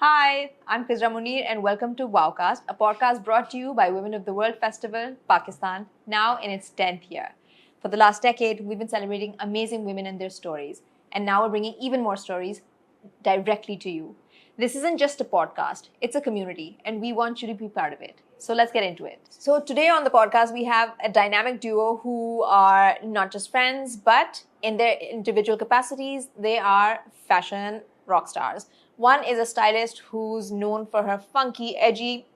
Hi, I'm Khizra Munir and welcome to Wowcast, a podcast brought to you by Women of the World Festival, Pakistan, now in its 10th year. For the last decade, we've been celebrating amazing women and their stories, and now we're bringing even more stories directly to you. This isn't just a podcast, it's a community, and we want you to be part of it. So let's get into it. So today on the podcast, we have a dynamic duo who are not just friends, but in their individual capacities, they are fashion rock stars. One is a stylist who's known for her funky, edgy,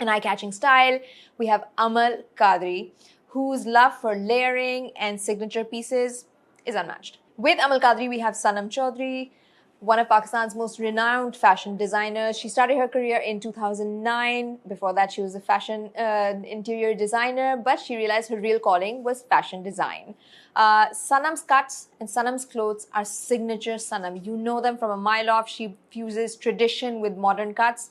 and eye-catching style. We have Amal Kadri, whose love for layering and signature pieces is unmatched. With Amal Kadri, we have Sanam Chaudhary, one of Pakistan's most renowned fashion designers. She started her career in 2009. Before that, she was a fashion interior designer, but she realized her real calling was fashion design. Sanam's cuts and Sanam's clothes are signature Sanam. You know them from a mile off. She fuses tradition with modern cuts,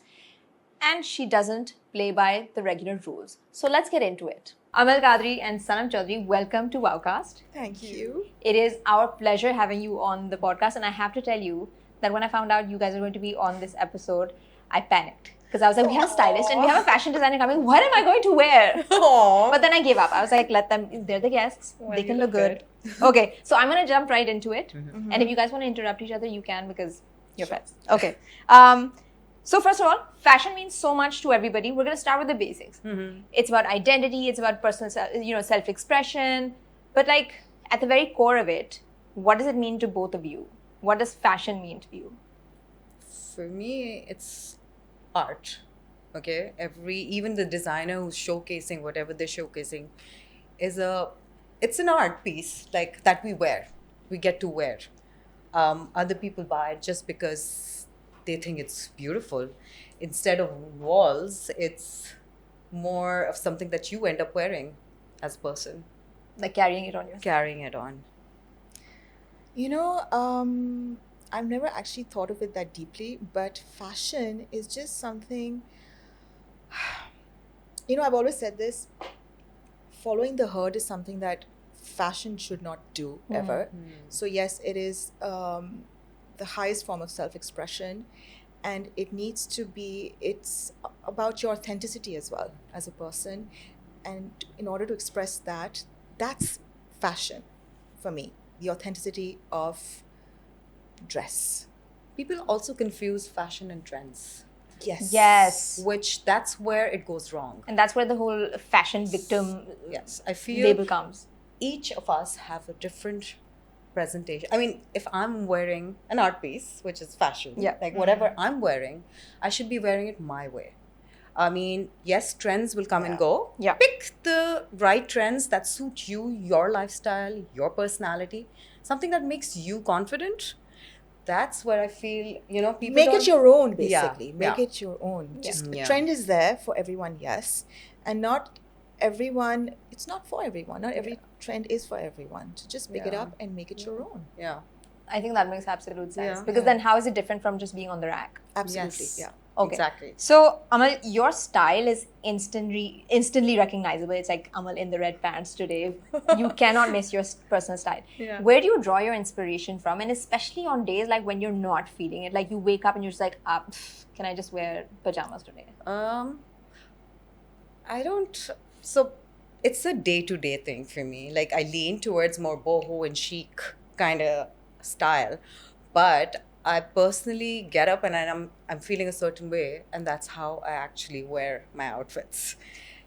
and she doesn't play by the regular rules. So let's get into it. Amal Kadri and Sanam Chaudhary, welcome to Wowcast. Thank you. It is our pleasure having you on the podcast, and I have to tell you that when I found out you guys are going to be on this episode, I panicked. Because I was like, we have a stylist and we have a fashion designer coming. What am I going to wear? Aww. But then I gave up. I was like, let them, they're the guests. Well, they you can look look good. Okay, so I'm going to jump right into it. Mm-hmm. And if you guys want to interrupt each other, you can because you're friends. Okay. So first of all, fashion means so much to everybody. We're going to start with the basics. It's about identity. It's about personal, self-expression. But like at the very core of it, what does it mean to both of you? What does fashion mean to you? For me, it's art. Okay, even the designer who's showcasing whatever they're showcasing it's an art piece like that we get to wear. Other people buy it just because they think it's beautiful. Instead of walls, it's more of something that you end up wearing as a person, Like carrying it on yourself. carrying it on. I've never actually thought of it that deeply, but fashion is just something. I've always said this, following the herd is something that fashion should not do ever. So, yes, it is the highest form of self expression, and it's about your authenticity as well as a person. And in order to express that, that's fashion for me, the authenticity of dress. People also confuse fashion and trends, Yes. that's where it goes wrong. And that's where the whole fashion victim Yes, I feel label comes. each of us have a different presentation. I mean, if I'm wearing an art piece, which is fashion, Yeah. like whatever I'm wearing, I should be wearing it my way. I mean, yes, trends will come and Yeah. go. Yeah. Pick the right trends that suit you, your lifestyle, your personality, something that makes you confident. That's where I feel, people Make don't- it your own, Yeah, basically. Make yeah. it your own. Just Yeah. trend is there for everyone, yes, and not everyone. It's not for everyone. Not every trend is for everyone. So just pick it Yeah. up and make it your own. Yeah. I think that makes absolute sense. Yeah. Because Yeah. then how is it different from just being on the rack? Absolutely, Yes. yeah. Okay. Exactly. So, Amal, your style is instantly recognizable. It's like Amal in the red pants today. You cannot miss your personal style. Yeah. Where do you draw your inspiration from? And especially on days like when you're not feeling it, like you wake up and you're just like, can I just wear pajamas today? I don't. So it's a day-to-day thing for me. Like I lean towards more boho and chic kind of style, but I personally get up and I'm feeling a certain way, and that's how I actually wear my outfits.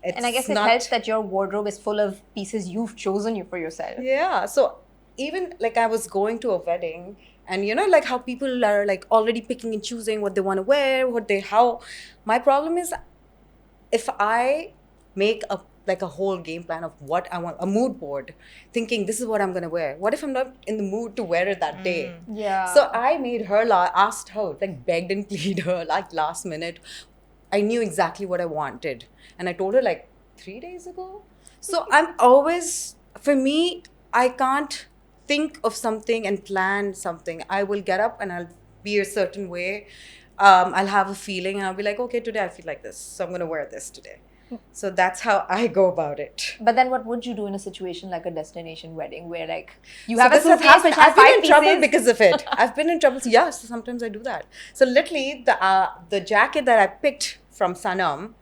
And I guess It's it not- helps that your wardrobe is full of pieces you've chosen you for yourself. Yeah. So even like I was going to a wedding, and like how people are like already picking and choosing what they want to wear, how. My problem is if I make a whole game plan of what I want, a mood board, thinking this is what I'm gonna wear. What if I'm not in the mood to wear it that day? Yeah. So I made her asked her, like begged and pleaded her, like last minute. I knew exactly what I wanted, and I told her like 3 days ago. So I'm always, for me, I can't think of something and plan something. I will get up and I'll be a certain way. I'll have a feeling and I'll be like, okay, today I feel like this, so I'm gonna wear this today. So that's how I go about it. But then what would you do in a situation like a destination wedding where like you So have a this has suitcase happened. which has I've been 5 in trouble pieces? because of it. I've been in trouble. Yeah, so sometimes I do that. So literally, the jacket that I picked from Sanam,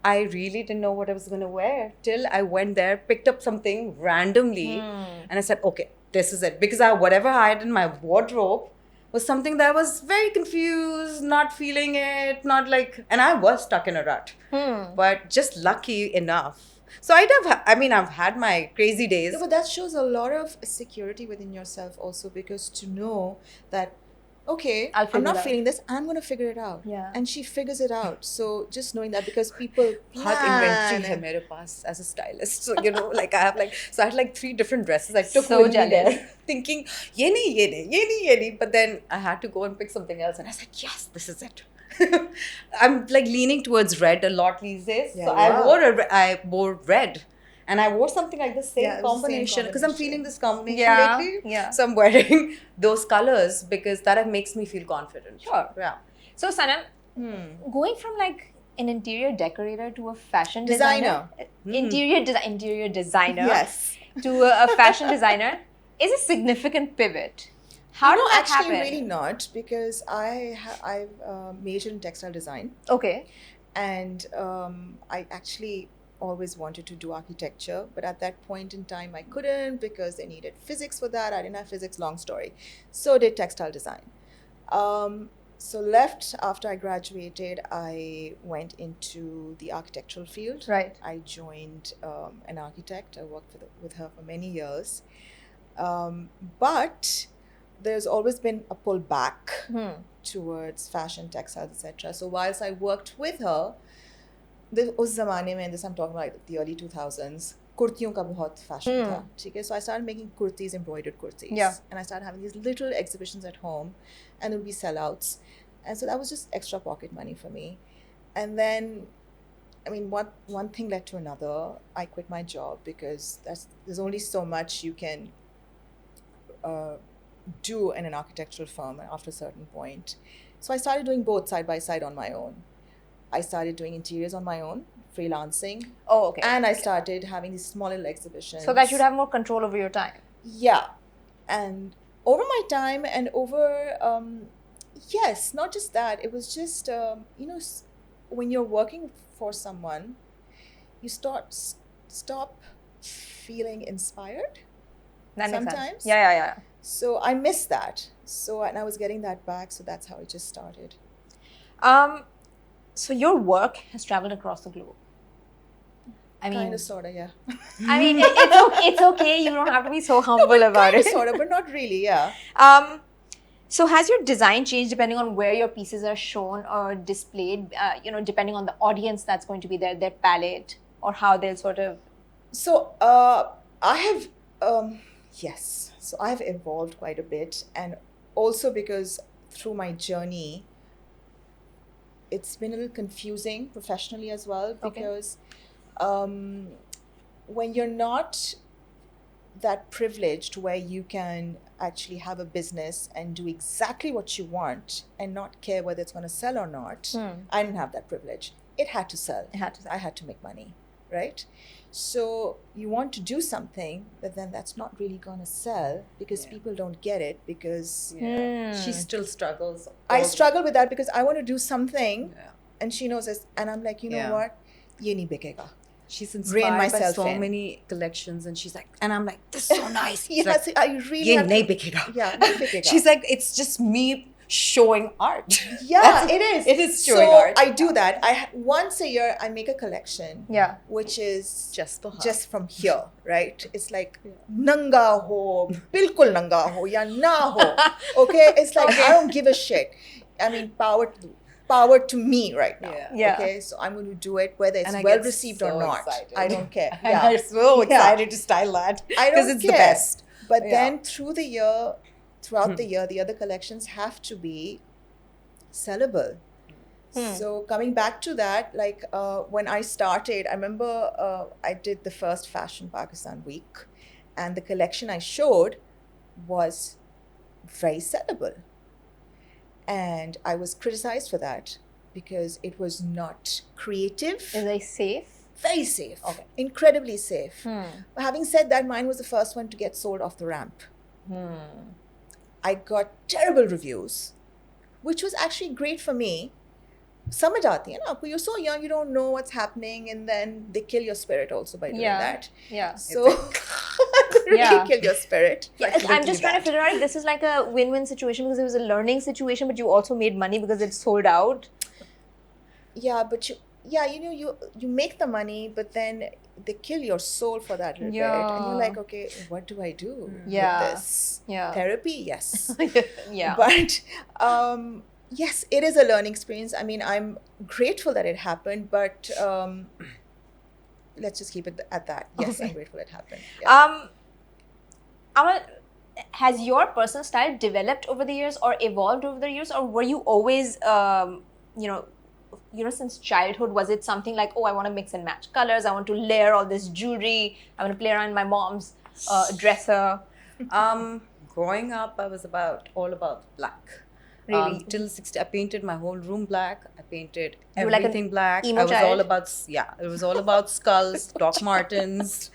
I really didn't know what I was going to wear till I went there, picked up something randomly, and I said, okay, this is it. Because whatever I had in my wardrobe was something that I was very confused, not feeling it, not like, and I was stuck in a rut. But just lucky enough. So I've had my crazy days. No, but that shows a lot of security within yourself also, because to know that, okay, I'll figure I'm not it out. feeling this, I'm going to figure it out. Yeah. And she figures it out. So just knowing that, because people बहुत plan inventory है and- मेरे पास as a stylist. So like I had like 3 different dresses I took So with jealous. me there, thinking ये नहीं ये नहीं ये नहीं ये नहीं. But then I had to go and pick something else, and I said, yes, this is it. I'm like leaning towards red a lot these days. Yeah, So wow. I wore red. And I wore something like the same Yeah, it was the same combination because I'm combination. feeling this combination Yeah, lately. yeah. So I'm wearing those colors because that makes me feel confident. Sure. Yeah. So Sanam, going from like an interior decorator to a fashion designer, interior designer Yes. to a fashion designer is a significant pivot. How No, did that actually, happen? really not, because I've majored in textile design, Okay. and I actually always wanted to do architecture, but at that point in time I couldn't because they needed physics for that. I didn't have physics, long story. So did textile design. So left after I graduated, I went into the architectural field. Right. I joined an architect. I worked with her for many years. But there's always been a pull back towards fashion, textiles, etc. So whilst I worked with her, उस ज़माने में, this I'm talking about like the early 2000s, कुर्तियों का बहुत fashion था, ठीक है? So I started making kurtis, embroidered kurtis. Yeah. And I started having these little exhibitions at home, and it would be sellouts. And so that was just extra pocket money for me. And then, I mean, one thing led to another. I quit my job because there's only so much you can do in an architectural firm after a certain point. So I started doing both side by side on my own. I started doing interiors on my own, freelancing, Oh, okay. and I started having these small little exhibitions. So that you'd have more control over your time. Yeah. And over my time and over, yes, not just that, it was just, when you're working for someone, you stop feeling inspired. That makes sense. Sometimes. Yeah. So I missed that. And I was getting that back. So that's how it just started. So your work has traveled across the globe. I mean, Kind of, sort of, yeah. I mean, it's okay. You don't have to be so humble about Kind of, it. sort of, but not really, yeah. So has your design changed depending on where your pieces are shown or displayed? Depending on the audience that's going to be there, their palette, or how they'll sort of. So I have, yes. So I've evolved quite a bit, and also because through my journey, it's been a little confusing professionally as well, because when you're not that privileged where you can actually have a business and do exactly what you want and not care whether it's going to sell or not. I didn't have that privilege. It had to sell. I had to make money, right? So you want to do something, but then that's not really going to sell because people don't get it, because She still struggles. I struggle with that because I want to do something Yeah. and she knows this, and I'm like, you know Yeah. what? Ye nahi bikega. She's Rein inspired by myself so in. many collections, and she's like, and I'm like, this is so nice. She's Yes, like, I really "Ye have nahi to, bikega." yeah, nahi bikega. She's like, it's just me showing art. Yeah, That's- it is. It is showing so art. I do that. Once a year I make a collection. Yeah. Which is just from here, right? It's like nanga ho, bilkul nanga ho, ya na ho. Okay, it's like I don't give a shit. I mean, power to me right now. Yeah. Okay, so I'm going to do it whether it's And I well get received so or not. excited. I don't care. And I'm so excited to style that I because don't it's care. the best. But Yeah. then throughout the year, the other collections have to be sellable. So coming back to that, like when I started, I remember I did the first Fashion Pakistan week, and the collection I showed was very sellable. And I was criticized for that because it was not creative. Is they safe? Very safe. Okay. Incredibly safe. But having said that, mine was the first one to get sold off the ramp. I got terrible reviews, which was actually great for me. समझ आती है ना आपको, you're so young, you don't know what's happening, and then they kill your spirit also by doing Yeah. that. Yeah. So they really Yeah. kill your spirit. Yeah, I'm Literally just trying to that. figure out if this is like a win-win situation because it was a learning situation, but you also made money because it sold out. Yeah, but you make the money, but then they kill your soul for that little bit, and you're like, okay, what do I do Yeah. with this? Yeah. Therapy, yes. Yeah. But yes, it is a learning experience. I mean, I'm grateful that it happened, but let's just keep it at that. Yes, I'm grateful it happened. Yeah. Amal, has your personal style developed over the years or evolved over the years, or were you always, since childhood, was it something like, oh, I want to mix and match colors, I want to layer all this jewelry, I want to play around my mom's dresser? Growing up, I was all about black. Really? Till 60, I painted my whole room black. I painted You were like an everything black. emo I was child? all about, it was all about skulls, Doc Martens,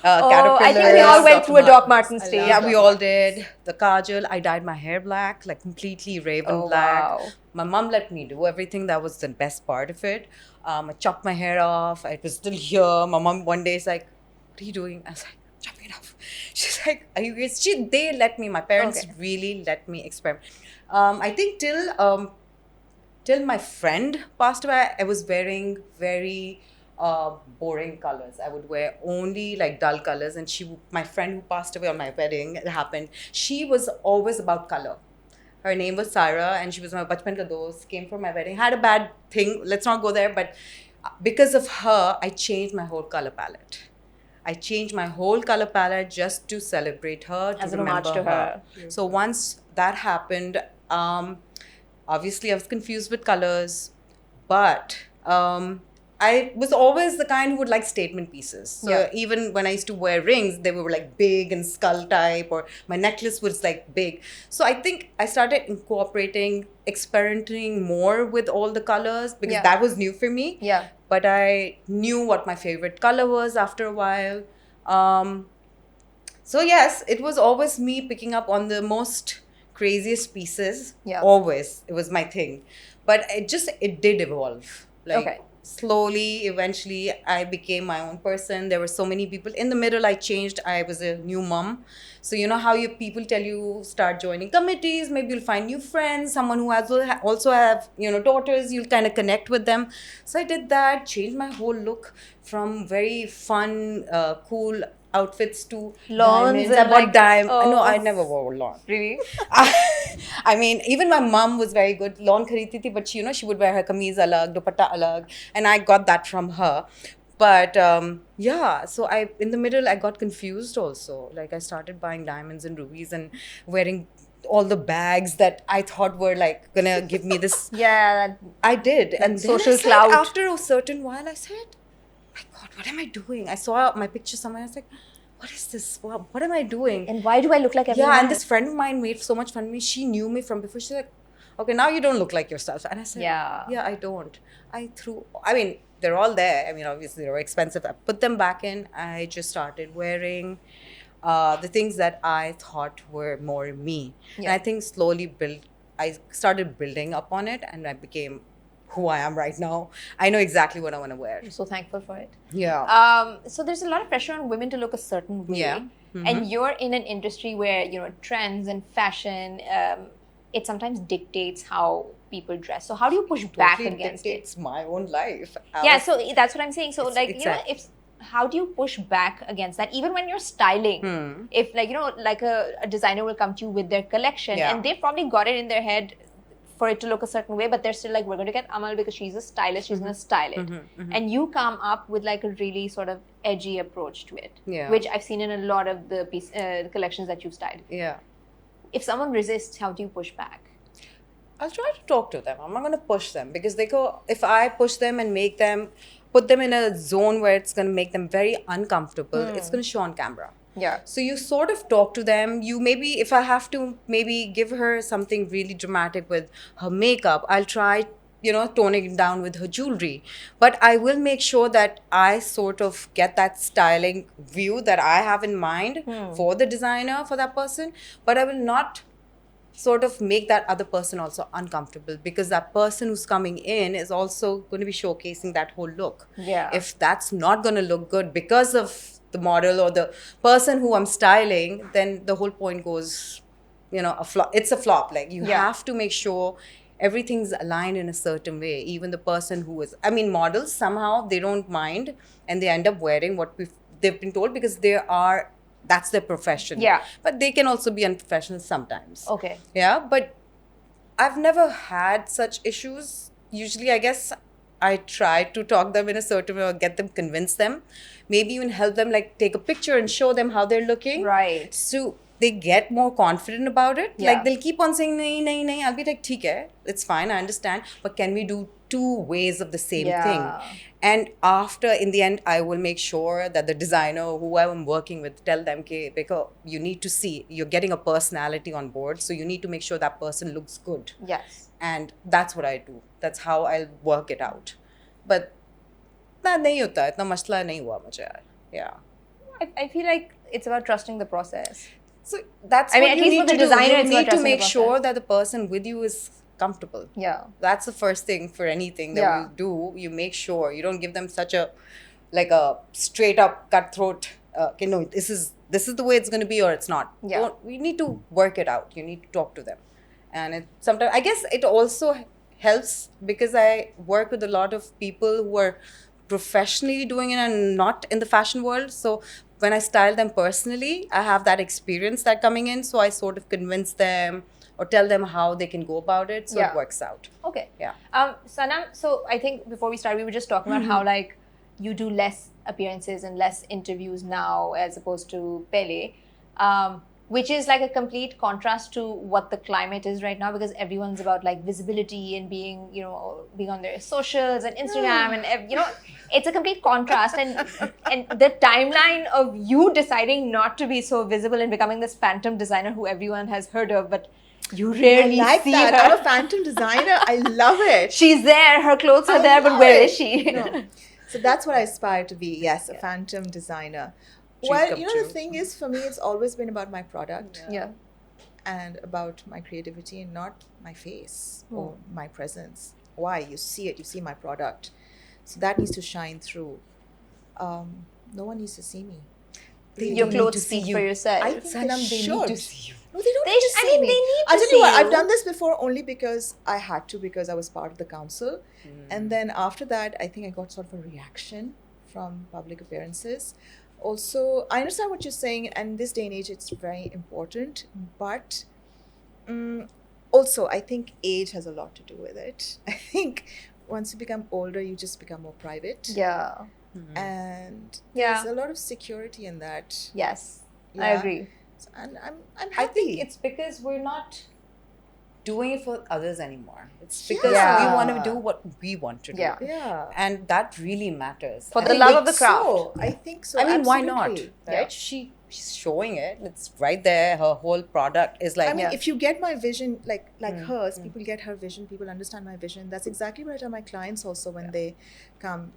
Oh, caterpillars. I think we all went through a Doc Martens I stage. love Yeah, Doc we all did. The kajal. I dyed my hair black, like completely raven Oh, black. wow. My mom let me do everything. That was the best part of it. I chopped my hair off. It was still here. My mom one day is like, "What are you doing?" I was like, "Chopping it off." She's like, "Are you guys?" They let me. My parents Okay. really let me experiment. I think till my friend passed away, I was wearing very boring colors. I would wear only like dull colors. And my friend who passed away on my wedding, it happened. She was always about color. Her name was Sarah, and she was my bachpan ka dost, came for my wedding. Had a bad thing. Let's not go there. But because of her, I changed my whole color palette. I changed my whole color palette just to celebrate her, to As an homage remember to her. So once that happened, obviously I was confused with colors, but I was always the kind who would like statement pieces. So Yeah. even when I used to wear rings, they were like big and skull type, or my necklace was like big. So I think I started incorporating, experimenting more with all the colors because Yeah. that was new for me. Yeah. But I knew what my favorite color was after a while. So yes, it was always me picking up on the most craziest pieces. Yeah. Always. It was my thing. But it did evolve. Like Okay. slowly, eventually, I became my own person. There were so many people. In the middle, I changed. I was a new mom. So you know how people tell you start joining committees, maybe you'll find new friends, someone who also have daughters, you'll kind of connect with them. So I did that, changed my whole look from very fun, cool outfits to Lawns diamonds. and I bought like- diamonds. No, oh. I never wore lawn. Really? I mean, even my mom was very good. Lawn khareedti thi, but she would wear her kameez alag, dupatta alag, and I got that from her. But yeah, so in the middle, I got confused also. Like I started buying diamonds and rubies and wearing all the bags that I thought were like gonna give me this. Yeah. I did, and then social I said, clout. after a certain while, I said, "My God, what am I doing?" I saw my picture somewhere. I was like, "What is this? What am I doing?" And why do I look like everyone Yeah, and else? this friend of mine made so much fun of me. She knew me from before. She's like, "Okay, now you don't look like yourself." And I said, Yeah. I don't. I mean, they're all there. I mean, obviously, they were expensive. I put them back in. I just started wearing the things that I thought were more me. And Yeah. I think slowly I started building up on it, and I became who I am right now. I know exactly what I want to wear. I'm so thankful for it. Yeah. So there's a lot of pressure on women to look a certain way. Yeah. And you're in an industry where, trends and fashion, it sometimes dictates how people dress. So how do you push back Totally against it? dictates my own life. Yeah, so that's what I'm saying. So Exactly. how do you push back against that? Even when you're styling, if a designer will come to you with their collection Yeah. and they've probably got it in their head for it to look a certain way, but they're still like, we're going to get Amal because she's a stylist, she's going to style it. And you come up with like a really sort of edgy approach to it, Yeah. which I've seen in a lot of the collections that you've styled. Yeah. If someone resists, how do you push back? I'll try to talk to them. I'm not going to push them because if I push them and put them in a zone where it's going to make them very uncomfortable, it's going to show on camera. Yeah. So you sort of talk to them. Maybe if I have to maybe give her something really dramatic with her makeup, I'll try, toning it down with her jewelry. But I will make sure that I sort of get that styling view that I have in mind for the designer, for that person. But I will not sort of make that other person also uncomfortable, because that person who's coming in is also going to be showcasing that whole look. Yeah. If that's not going to look good because of the model or the person who I'm styling, then the whole point goes, a flop. It's a flop. Like, you Yeah. have to make sure everything's aligned in a certain way. Even the person who is, models somehow they don't mind, and they end up wearing what they've been told, because that's their profession. Yeah. But they can also be unprofessional sometimes. Okay. Yeah, but I've never had such issues. Usually, I guess I try to talk them in a certain way, or get them, convince them, maybe even help them, like, take a picture and show them how they're looking. Right. So they get more confident about it. Yeah. Like, they'll keep on saying, nahi, nahi, nahi. I'll be like, theek hai, it's fine, I understand. But can we do 2 ways of the same Yeah. thing? And after, in the end, I will make sure that the designer, who I'm working with, tell them, because you need to see, you're getting a personality on board. So you need to make sure that person looks good. Yes. And that's what I do. That's how I'll work it out. But ना नहीं होता, इतना मसला नहीं हुआ मुझे यार. Yeah. I feel like it's about trusting the process. So that's I mean, what at you least need for the to do. designer, You it's about need to trusting the make sure process. that the person with you is comfortable. Yeah. That's the first thing for anything that Yeah. you do. You make sure you don't give them such a straight up cutthroat. Okay, no, this is the way it's going to be, or it's not. Yeah. We need to work it out. You need to talk to them, and sometimes I guess it also helps because I work with a lot of people who are professionally doing it and not in the fashion world. So when I style them personally, I have that experience that coming in. So I sort of convince them or tell them how they can go about it. So Yeah. it works out. Okay. Yeah. Sanam, so I think before we start, we were just talking about how like you do less appearances and less interviews now as opposed to Pele, which is like a complete contrast to what the climate is right now, because everyone's about like visibility and being, being on their socials and Instagram and, it's a complete contrast. And the timeline of you deciding not to be so visible and becoming this phantom designer who everyone has heard of, but you rarely I like see that. her. I'm a phantom designer. I love it. She's there, her clothes are I there, but love where it. is she? No. So that's what I aspire to be. Yes, a phantom designer. Dream Well, come the true. thing is, for me, it's always been about my product Yeah. and about my creativity and not my face or my presence. Why? You see it, you see my product. So that needs to shine through. No one needs to see me. Your clothes speak for yourself. I think Sanam, they they should. need to see you. No, they don't They need to sh- I see mean, me. they need I'll to tell you what, see I've you. done this before only because I had to, because I was part of the council. And then after that, I think I got sort of a reaction from public appearances. Also, I understand what you're saying, and this day and age, it's very important. But also, I think age has a lot to do with it. I think once you become older, you just become more private. Yeah. And Yeah. there's a lot of security in that. Yes. I Yeah. agree. And I'm I happy. think it's because we're not doing it for others anymore. It's because Yeah. we want to do what we want to do. Yeah. Yeah. And that really matters. For I the think love they- of the craft. So, I think so. I mean, why not? absolutely. Right? She's showing it. It's right there. Her whole product is like, I mean, Yeah. if you get my vision like hers, people get her vision, people understand my vision. That's exactly what I tell my clients also when they come.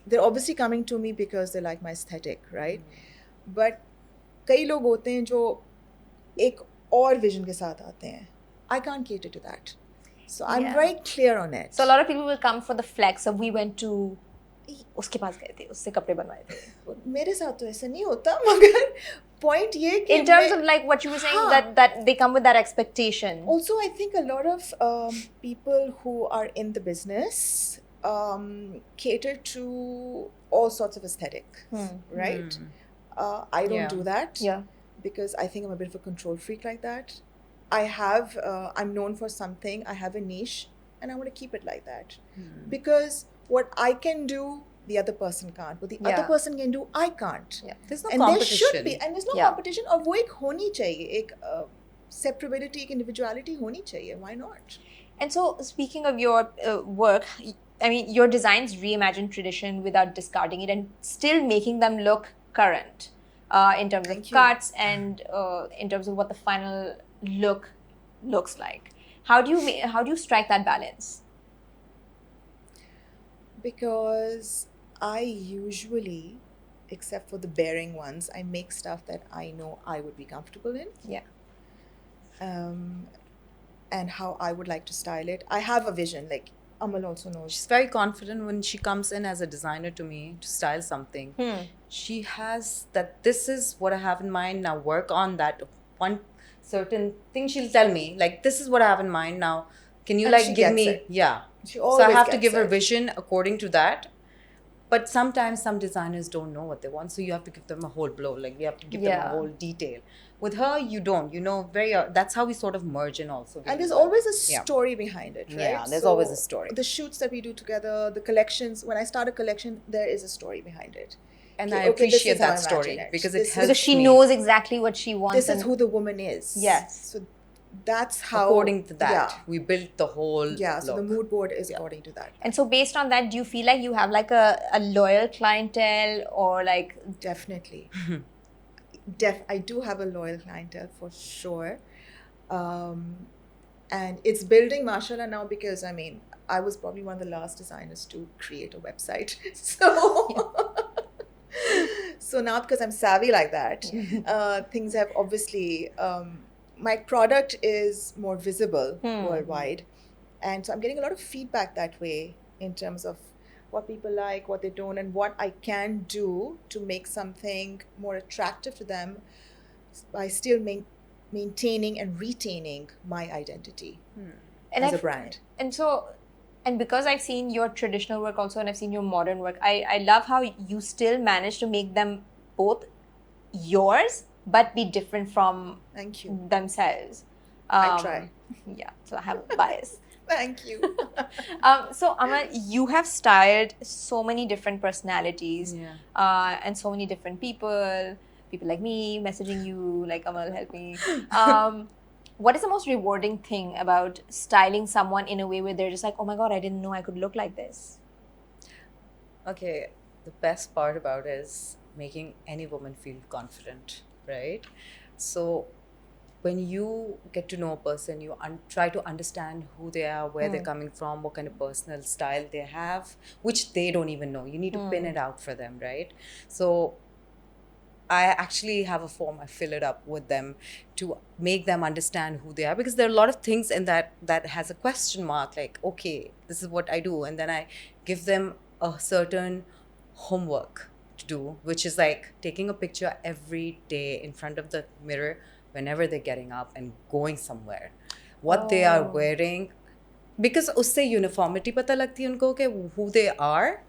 They're obviously coming to me because they like my aesthetic, right? But कई लोग होते हैं जो एक और vision के साथ आते हैं. I can't cater to that. So I'm Yeah. very clear on it. So a lot of people will come for the flex of we went to उसके पास गए थे, उससे कपड़े बनवाए थे. मेरे साथ तो ऐसा नहीं होता, मगर point ये कि In terms मैं- of like what you were saying, हाँ. that they come with that expectation. Also, I think a lot of people who are in the business cater to all sorts of aesthetic, right? I don't Yeah. do that Yeah. because I think I'm a bit of a control freak like that. I'm known for something, I have a niche, and I want to keep it like that. Because what I can do, the other person can't. What the other Yeah. person can do, I can't. Yeah. there's no And there competition. should be, and there's no Yeah. competition. और वो एक होनी चाहिए, एक separability, एक individuality होनी चाहिए. Why not? And so, speaking of your work, I mean, your designs reimagine tradition without discarding it and still making them look current in terms Thank of you. cuts and in terms of what the final look looks like. How do you strike that balance? Because I usually, except for the bearing ones, I make stuff that I know I would be comfortable in. Yeah. And how I would like to style it. I have a vision, like Amal also knows. She's very confident when she comes in as a designer to me to style something. Hmm. She has that this is what I have in mind, now work on that one certain thing. She'll tell me, like, this is what I have in mind now. Can you And like she give gets me it. yeah. She So I always have to gets give her it. vision according to that. But sometimes some designers don't know what they want, so you have to give them a whole blow. Like we have to give them Yeah. a whole detail. With her, you don't. You know, very. That's how we sort of merge in also. And there's really well. always a Yeah. story behind it, right? Yeah, there's always a story. The shoots that we do together, the collections, when I start a collection, there is a story behind it. And Okay, I okay, this appreciate is how I that story imagine it. because This it is- helps Because she me. knows exactly what she wants. This is and- who the woman is. Yes. So that's how. According to that, Yeah. we built the whole. Yeah, so the look. mood board is Yeah. according to that. And so based on that, do you feel like you have like a loyal clientele or like Definitely. I do have a loyal clientele for sure. And it's building, mashallah, now because I mean, I was probably one of the last designers to create a website. So now because I'm savvy like that, things have obviously, my product is more visible worldwide. And so I'm getting a lot of feedback that way in terms of what people like, what they don't, and what I can do to make something more attractive to them by still maintaining and retaining my identity and as a I've- brand. And so, and because I've seen your traditional work also and I've seen your modern work, I love how you still manage to make them both yours but be different from Thank you. themselves. I try. Yeah, so I have a bias. Thank you. So Amal, you have styled so many different personalities and so many different people like me messaging you like, Amal, help me. What is the most rewarding thing about styling someone in a way where they're just like, oh my God, I didn't know I could look like this? Okay, the best part about it is making any woman feel confident, right? So when you get to know a person, you try to understand who they are, where they're coming from, what kind of personal style they have, which they don't even know. You need to pin it out for them, right? So I actually have a form, I fill it up with them to make them understand who they are, because there are a lot of things in that has a question mark, like, okay, this is what I do. And then I give them a certain homework to do, which is like taking a picture every day in front of the mirror whenever they're getting up and going somewhere. What they are wearing, because usse uniformity pata lagti hai unko ke who they are,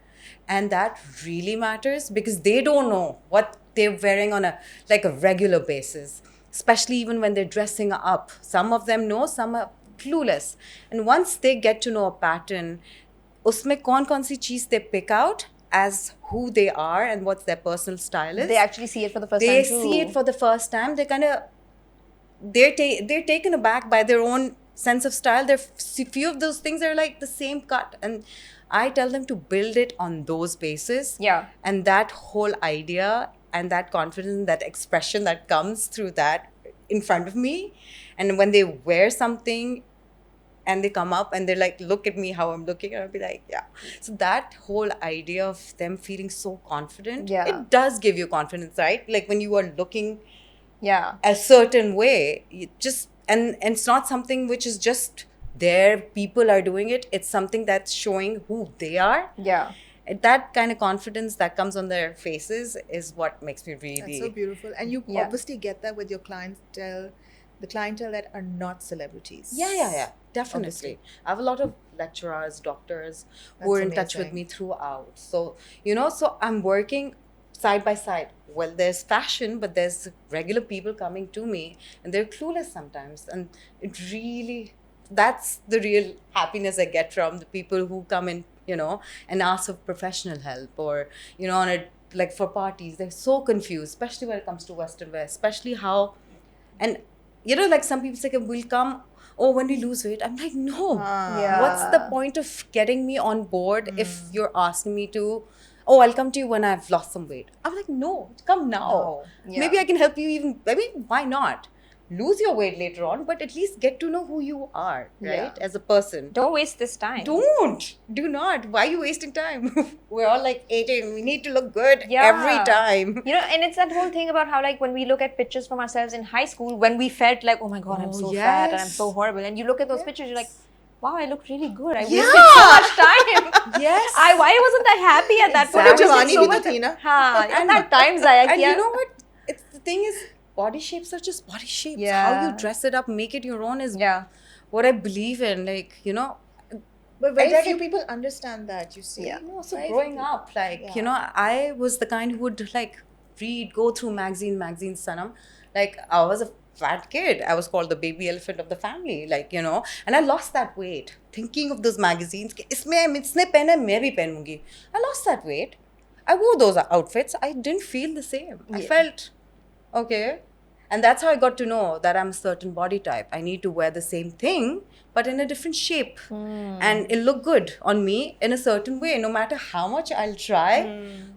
and that really matters because they don't know what they're wearing on a regular basis, especially even when they're dressing up. Some of them know, some are clueless, and once they get to know a pattern, usme kaun si cheez they pick out as who they are and what their personal style is. They actually see it for the first They time too. see it for the first time. They kind of they're taken aback by their own sense of style. There few of those things are like the same cut, and I tell them to build it on those bases. Yeah. And that whole idea and that confidence, that expression that comes through that in front of me, and when they wear something and they come up and they're like, look at me how I'm looking, and I'll be like, yeah. So that whole idea of them feeling so confident, it does give you confidence, right? Like when you are looking a certain way, you just and it's not something which is just there, people are doing it. It's something that's showing who they are. Yeah. And that kind of confidence that comes on their faces is what makes me really. That's so beautiful. And you obviously get that with your clientele, the clientele that are not celebrities. Yeah. Definitely. Obviously. I have a lot of lecturers, doctors who are in touch with amazing. me throughout. So, so I'm working side by side. Well, there's fashion, but there's regular people coming to me and they're clueless sometimes. And it really, that's the real happiness I get from the people who come in, and ask for professional help or, on a, like for parties, they're so confused, especially when it comes to Western wear, especially how, and, like some people say, we'll come, oh, when we lose weight. I'm like, no. What's the point of getting me on board if you're asking me to, oh, I'll come to you when I've lost some weight. I'm like, no, come now. Yeah. Maybe I can help you even, why not? lose your weight later on, but at least get to know who you are, right? Yeah. As a person. Don't waste this time. Do not. Why are you wasting time? We're all like 18. We need to look good Yeah. every time. You know, and it's that whole thing about how, like, when we look at pictures from ourselves in high school, when we felt like, oh my God, I'm Oh, so fat and I'm yes. so horrible. And you look at those pictures, you're like, wow, I look really good. I Yeah. wasted so much time. Yes. Why wasn't I happy at that point? I Exactly. wasted Jawani so bhi to much. thi na. हाँ, यार, And- that times आया And कि you यार- know what? It's the thing is, body shapes are just body shapes. Yeah. How you dress it up, make it your own is Yeah. what I believe in. Like, you know, But very If few you- people understand that, you see. Yeah. no, so Very growing few up, like, Yeah. you know, I was the kind who would like read, go through magazines, Sanam. Like, I was a fat kid. I was called the baby elephant of the family, like, you know, and I lost that weight. Thinking of those magazines, कि इसने पहना है, मैं भी पहनूंगी. I lost that weight. I wore those outfits. I didn't feel the same. I Yeah. felt, okay. And that's how I got to know that I'm a certain body type. I need to wear the same thing, but in a different shape. And it'll look good on me in a certain way. No matter how much I'll try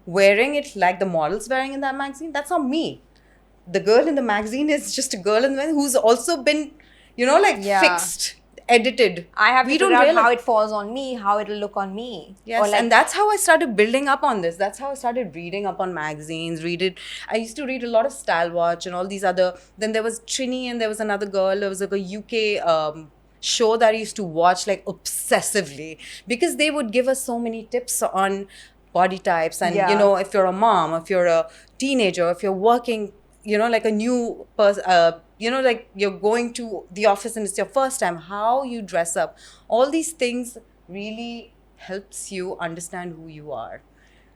wearing it like the model's wearing in that magazine, that's not me. The girl in the magazine is just a girl in the who's also been, you know, like Yeah. fixed, edited. I have to We figure don't out realize- how it falls on me, how it'll look on me. Yes, Or like, and that's how I started building up on this. That's how I started reading up on magazines. I used to read a lot of Style Watch and all these other. Then there was Trini and there was another girl. There was like a UK show that I used to watch like obsessively because they would give us so many tips on body types and Yeah. you know, if you're a mom, if you're a teenager, if you're working, you know, like a new person. You know, like you're going to the office and it's your first time, how you dress up. All these things really helps you understand who you are.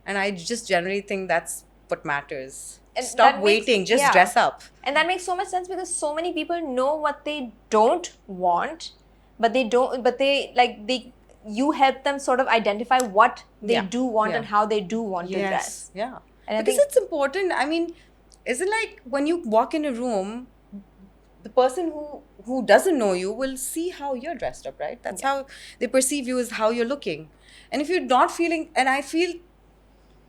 And I just generally think that's what matters. And Stop that makes- waiting, just yeah. dress up. And that makes so much sense because so many people know what they don't want, but you help them sort of identify what they Yeah. do want Yeah. and how they do want to dress. Yeah. And I because think- it's important. I mean, is it like when you walk in a room, the person who doesn't know you will see how you're dressed up, right? That's how they perceive you, is how you're looking. And if you're not feeling, and I feel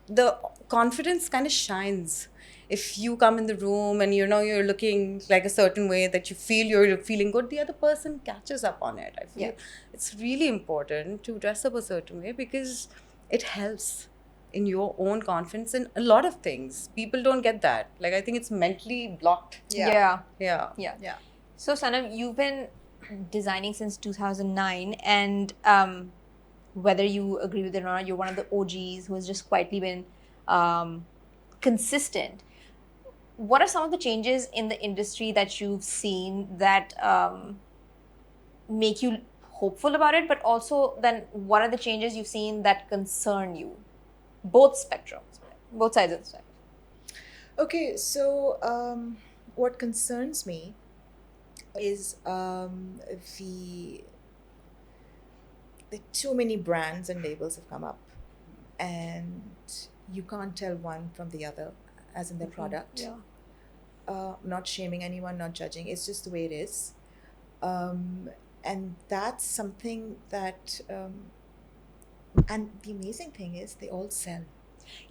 the confidence kind of shines if you come in the room and you know you're looking like a certain way that you feel you're feeling good, the other person catches up on it. I feel Yeah. it's really important to dress up a certain way because it helps in your own confidence in a lot of things. People don't get that. Like, I think it's mentally blocked. Yeah. Yeah. Yeah. So, Sanam, you've been designing since 2009, and whether you agree with it or not, you're one of the OGs who has just quietly been consistent. What are some of the changes in the industry that you've seen that make you hopeful about it, but also then what are the changes you've seen that concern you? Both spectrums, both sides of the spectrum. Okay, so what concerns me is the too many brands and labels have come up, and you can't tell one from the other, as in their product. Yeah. Not shaming anyone, not judging. It's just the way it is, and that's something that. And the amazing thing is, they all sell.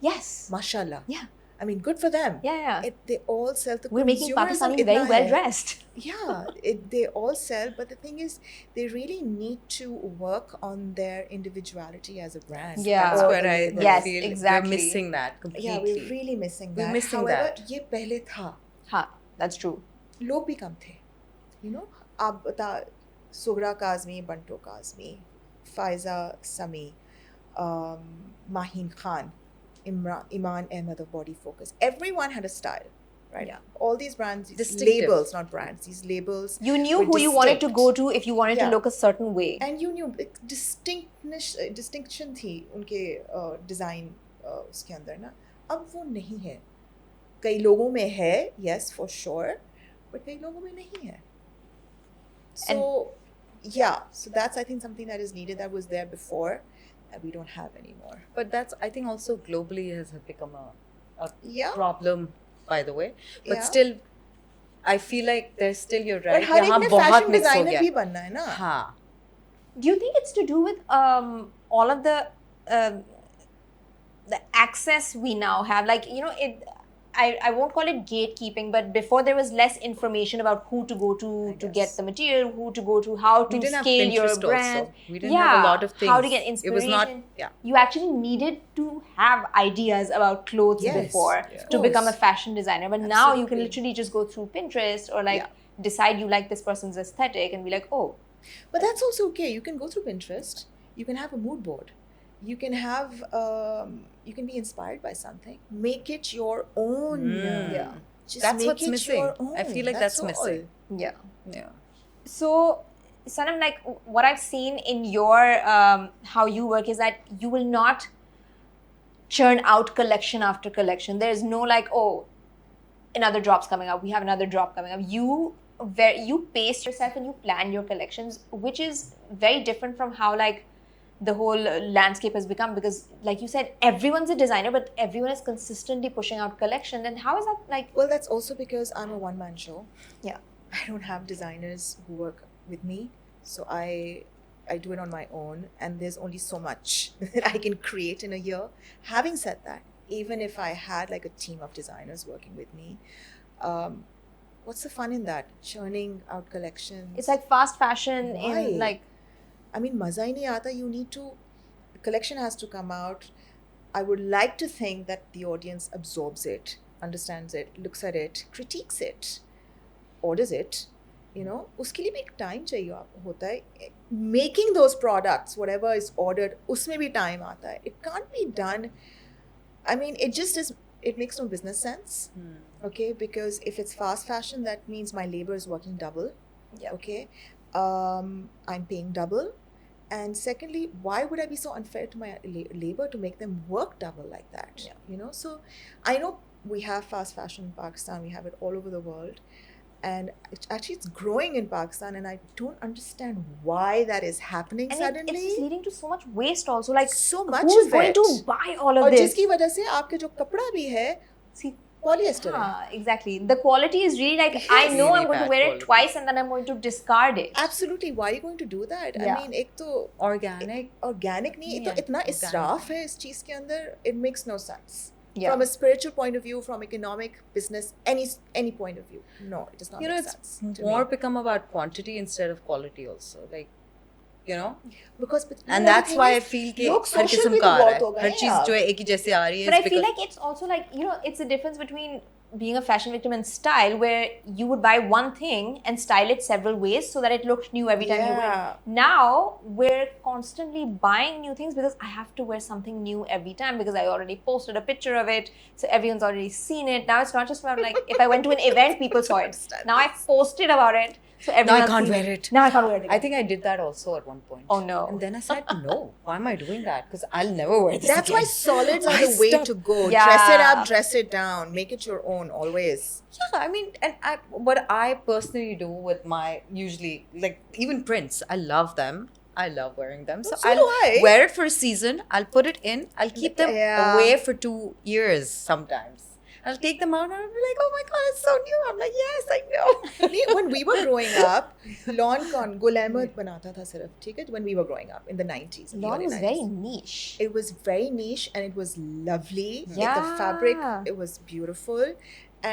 Yes. Mashallah. Yeah. I mean, good for them. Yeah. They all sell. The We're making consumerism Pakistanis very itna well hai. dressed. Yeah, they all sell, but the thing is, they really need to work on their individuality as a brand. Yeah. That's Or where a I label. Yes, feel exactly. we're missing that completely. Yeah, we're really missing We're that. missing However, that. ये पहले था. हाँ, that's true. लोग भी कम थे. You know, आप बता सुगरा काज़मी, बंटो काज़मी, फायजा समी, Maheen Khan, Iman Ahmed of Body Focus. Everyone had a style, right? Yeah. All these brands, these Distinctive. labels, not brands, these labels. You knew were who you wanted to distinct. go to if you wanted to Yeah. look a certain way. And you knew distinction थी उनके design उसके अंदर ना. अब वो नहीं है. कई लोगों में है, yes, for sure, but कई लोगों में नहीं है. So, yeah, so that's, I think, something that is needed that was there before that we don't have anymore. But that's, I think, also globally has become a Yeah. problem, by the way. But Yeah. still, I feel like there's still, you're But right. हर एक यहाँ ने बहुत fashion mix हो designer गया. भी बनना है ना. हाँ. Do you think it's to do with all of the access we now have? Like, you know, I won't call it gatekeeping, but before there was less information about who to go to get guess. the material, who to go to, how We to didn't have scale your Pinterest brand. also. We didn't have a lot of How to things. get It inspiration. was not- yeah. You actually needed to have ideas about clothes Yes, before of to become a course. fashion designer. But now you can Absolutely. literally just go through Pinterest or like Yeah. decide you like this person's aesthetic and be like, oh, But that's also okay. You can go through Pinterest. You can have a mood board. You can have, you can be inspired by something. Make it your own. Mm. Yeah. Just That's make what's it missing. your I feel own. like that's all. missing. yeah. Yeah. So, Sanam, like what I've seen in your how you work is that you will not churn out collection after collection. There is no like, oh, another drop's coming up. We have another drop coming up. You pace yourself and you plan your collections, which is very different from how like the whole landscape has become. Because, like you said, everyone's a designer, but everyone is consistently pushing out collection. And how is that like? Well, that's also because I'm a one-man show. Yeah. I don't have designers who work with me, so I do it on my own, and there's only so much that I can create in a year. Having said that, even if I had like a team of designers working with me, what's the fun in that? Churning out collections. It's like fast fashion Why? in like. I mean, maza hi nahi aata. You need to. The collection has to come out. I would like to think that the audience absorbs it, understands it, looks at it, critiques it, orders it. You know, उसके लिए भी एक time चाहिए होता है. Making those products, whatever is ordered, उसमें भी time आता है. It can't be done. I mean, it just is. It makes no business sense. Okay, because if it's fast fashion, that means my labor is working double. Yeah. Okay, I'm paying double. And secondly, why would I be so unfair to my labor to make them work double like that? Yeah. You know, so I know we have fast fashion in Pakistan, we have it all over the world. And it's growing in Pakistan, and I don't understand why that is happening And suddenly. it's leading to so much waste also. Like, So much who's of going it. to buy all of और this? जिसकी वजह से आपके जो कपड़ा भी है See, polyester है. exactly. The quality is really like, I know Really I'm going to bad wear quality. it twice and then I'm going to discard it. Absolutely, why are you going to do that? Yeah. I mean, एक तो Organic. organic नहीं, ये तो Yeah, इतना organic. इसराफ है इस चीज के अंदर. It makes no sense. Yeah. From a spiritual point of view, from economic, business, any point of view, no, it does not You know, make it's sense to more me. become about quantity instead of quality also. Like, you know? Because but you And know, the that's thing why I is, feel कि लोग हर social किस्म भी का तो आ रहा बहुत हो है. गए हर हैं चीज अब. जो है एक ही जैसे आ रही है. But I is feel because- like it's also like, you know, it's the difference between being a fashion victim and style, where you would buy one thing and style it several ways so that it looked new every time you Yeah. wear. Now we're constantly buying new things because I have to wear something new every time because I already posted a picture of it, so everyone's already seen it. Now it's not just about like if I went to an event, people saw it. understand Now I posted about it, so everyone. I can't seen wear it. Now I can't wear it. I Again. think I did that also at one point. Oh, no. And then I said, no, why am I doing that? Because I'll never wear this That's why again. solids are I the way stopped. to go. Yeah. Dress it up, dress it down, make it your own always. Yeah, I mean, and what I personally do with my, usually, like, even prints, I love them. I love wearing them. So, So I'll do I. wear it for a season. I'll put it in. I'll keep them Yeah. away for 2 years sometimes. I'll take them out and I'll be like, oh my God, it's so new. I'm like, yes, I know. When we were growing up, lawn con Gul Ahmed banata tha sirf, theek hai? When we were growing up in the 90s. in the Lawn early was 90s. very niche. It was very niche and it was lovely. Like Yeah. the fabric, it was beautiful.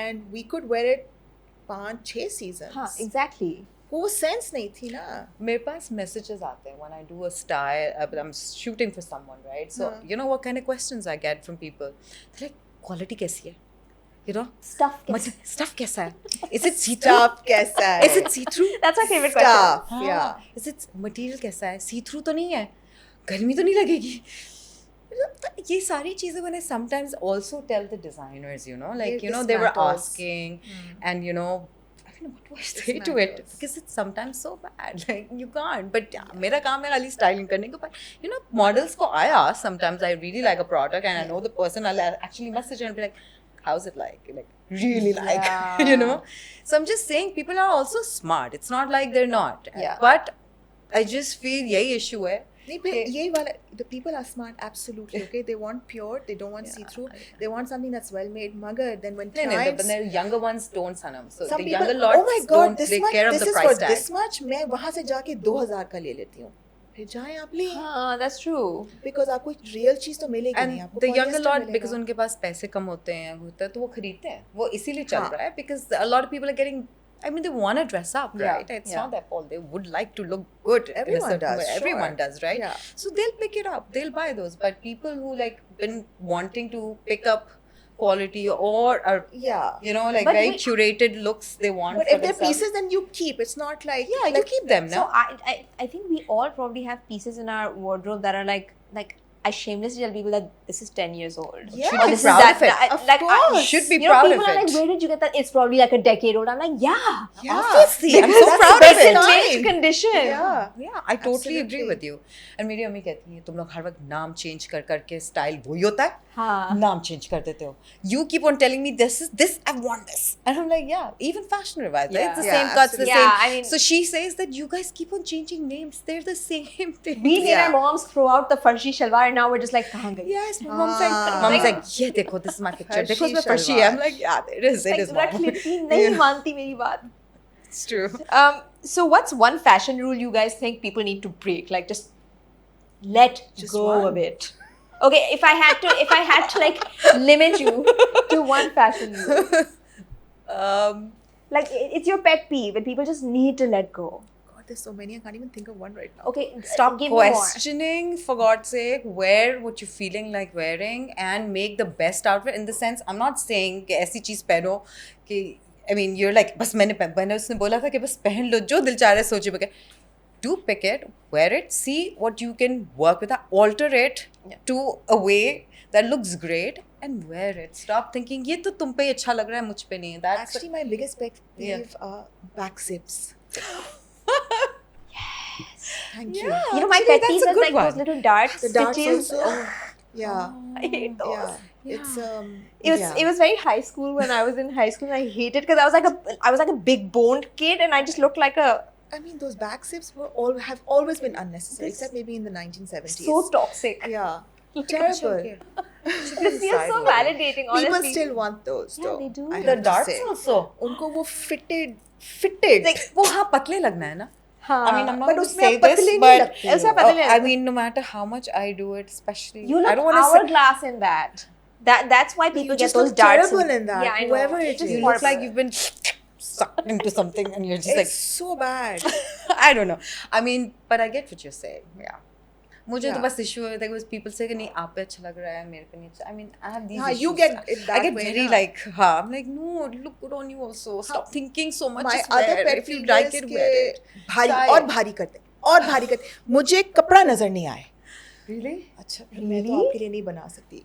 And we could wear it 5-6 seasons. Huh, exactly. वो sense नहीं थी ना. मेरे पास messages आते हैं when I do a style, I'm shooting for someone, right? So, हाँ. you know what kind of questions I get from people? They're like, quality कैसी है? You know? Stuff gets. Stuff कैसा है? Is it see-through? Stuff कैसा है? Is it see-through? That's my favorite question. Stuff, हाँ. yeah. Is it material कैसा है? See-through तो नहीं है? गर्मी तो नहीं लगेगी? ये सारी चीज़ें when I sometimes also tell the designers, you know, like, It- you know, this they were matters. asking and, you know, I mean, what do I say to it? matters. Because it's sometimes so bad. Like, you can't. But yeah, मेरा काम है खाली styling करने का. But, you know, models को I ask sometimes I really like a product and I know the person, I'll actually message and be like, how's it like? Like, really like, you know? So I'm just saying people are also smart. It's not like they're not. Yeah. But I just feel यही issue है. नहीं फिर यही वाला the people are smart absolutely okay. They want pure, they don't want see through, they want something that's well made. Magar then when No, times but the younger ones don't, Sanam. So some the people, younger lots oh my god, don't this take much, care of this the is price for tag. this much. मैं वहाँ से जाके 2000 का ले लेती हूँ. फिर जाएं आप लें, That's true. बिकॉज आपको एक रियल चीज तो मिलेगी नहीं, एंड आपको द यंगर polyester लॉट मिलेगा। बिकॉज उनके पास पैसे कम होते हैं तो वो खरीदते हैं, वो इसीलिए चल हाँ. रहा है because a lot of people are getting, I mean, they want to dress up, Yeah, right? It's yeah. not their fault. They would like to look good. in a Everyone certain does, way. sure. Everyone does, right? Yeah. So they'll pick it up. They'll buy those. But people who like been wanting to pick up quality or are, Yeah. you know, like But very we- curated looks they want But for if they're themselves. pieces, then you keep. It's not like Yeah, you keep them, So no? I think we all probably have pieces in our wardrobe that are like I shamelessly tell people that this is 10 years old. Yeah. Should Or be this proud is of it. Of course. Should be you know, proud people of are like, it. where did you get that? It's probably like a decade old. I'm like, yeah. Yeah. Obviously, I'm Because so that's proud the of best it. time. Mint condition. Yeah. Yeah, I totally agree Absolutely. with you. And मेरी अम्मी कहती है तुम लोग हर वक्त नाम change कर करके स्टाइल वही होता है, हाँ. नाम चेंज कर देते हो. You keep on telling me this I want this, and I'm like yeah, even fashion revival, Yeah. it's the Yeah, same cuts, the absolutely. same. Yeah, I mean- so she says that you guys keep on changing names. They're the same thing. We made Yeah. our moms throw out the farshi shalwar and now we're just like, kahan gayi? Yes, my mom's like, Ah. mom's like, ये देखो, this is my picture. देखो इसमें Farshi farshi है. I'm salwar. like, yeah, it is, Like, mom. रख लेती, नहीं मानती मेरी बात. It's true. So what's one fashion rule you guys think people need to break? Like just let Just go one. a bit. Okay, if I had to like limit you to one fashion rule, like it's your pet peeve and people just need to let go. God, there's so many. I can't even think of one right now. Okay, stop. Give me more. Questioning, for God's sake, wear what you're feeling like wearing and make the best outfit. In the sense, I'm not saying कि ऐसी चीज पहनो कि I mean, you're like बस मैंने उसने बोला था कि बस पहन लो जो दिल चाह रहा है सोचे बगैर. Do pick it, wear it, see what you can work with, alter it to a way that looks great and wear it. Stop thinking ये तो तुम पे ही अच्छा लग रहा है मुझ पे नहीं. That's Actually, my biggest pet Yeah. peeve are back zips. Thank you. Yeah. You know, my Actually, pet that's peeve a is good like one. those little dart The darts stitches. also. Oh, Yeah. I hate those. Yeah. It's It was very high school when I was in high school. And I hated because I was like a big boned kid and I just looked like a I mean, those back zips have always been unnecessary, except maybe in the 1970s. so toxic. Yeah. It's Terrible. okay. This feels so validating, honestly. People still want those, Yeah, though. they do. I The have to darts say. also. उनको वो fitted. Like वो हाँ पतले लगना है ना. हाँ. I mean, I'm not but going to उसमें say आप this, पतले नहीं but लगते हो। ऐसा पतले I लगते mean, no matter how much I do it, especially You I look don't want to say hourglass in that. That's why people You get just those look darts. terrible in that, Yeah, I know. whoever it It's just is. you You look horrible. like you've been sucked into something and you're just It's like so bad. I don't know. I mean, but I get what you're saying. Yeah. मुझे तो Yeah. बस issue है that people say कि नहीं आप पे अच्छा लग रहा है मेरे पे नहीं अच्छा. I mean, I have these हाँ, issues. you get it I that get way, very ना. like हाँ. I'm like no, look good on you also. Stop thinking so much. My Just other wear. pet If you peeve like is it, कि wear it. भारी Try और it. भारी करते और भारी करते मुझे कपड़ा नजर नहीं आए. Really? अच्छा फिर मैं तो आपके लिए नहीं बना सकती.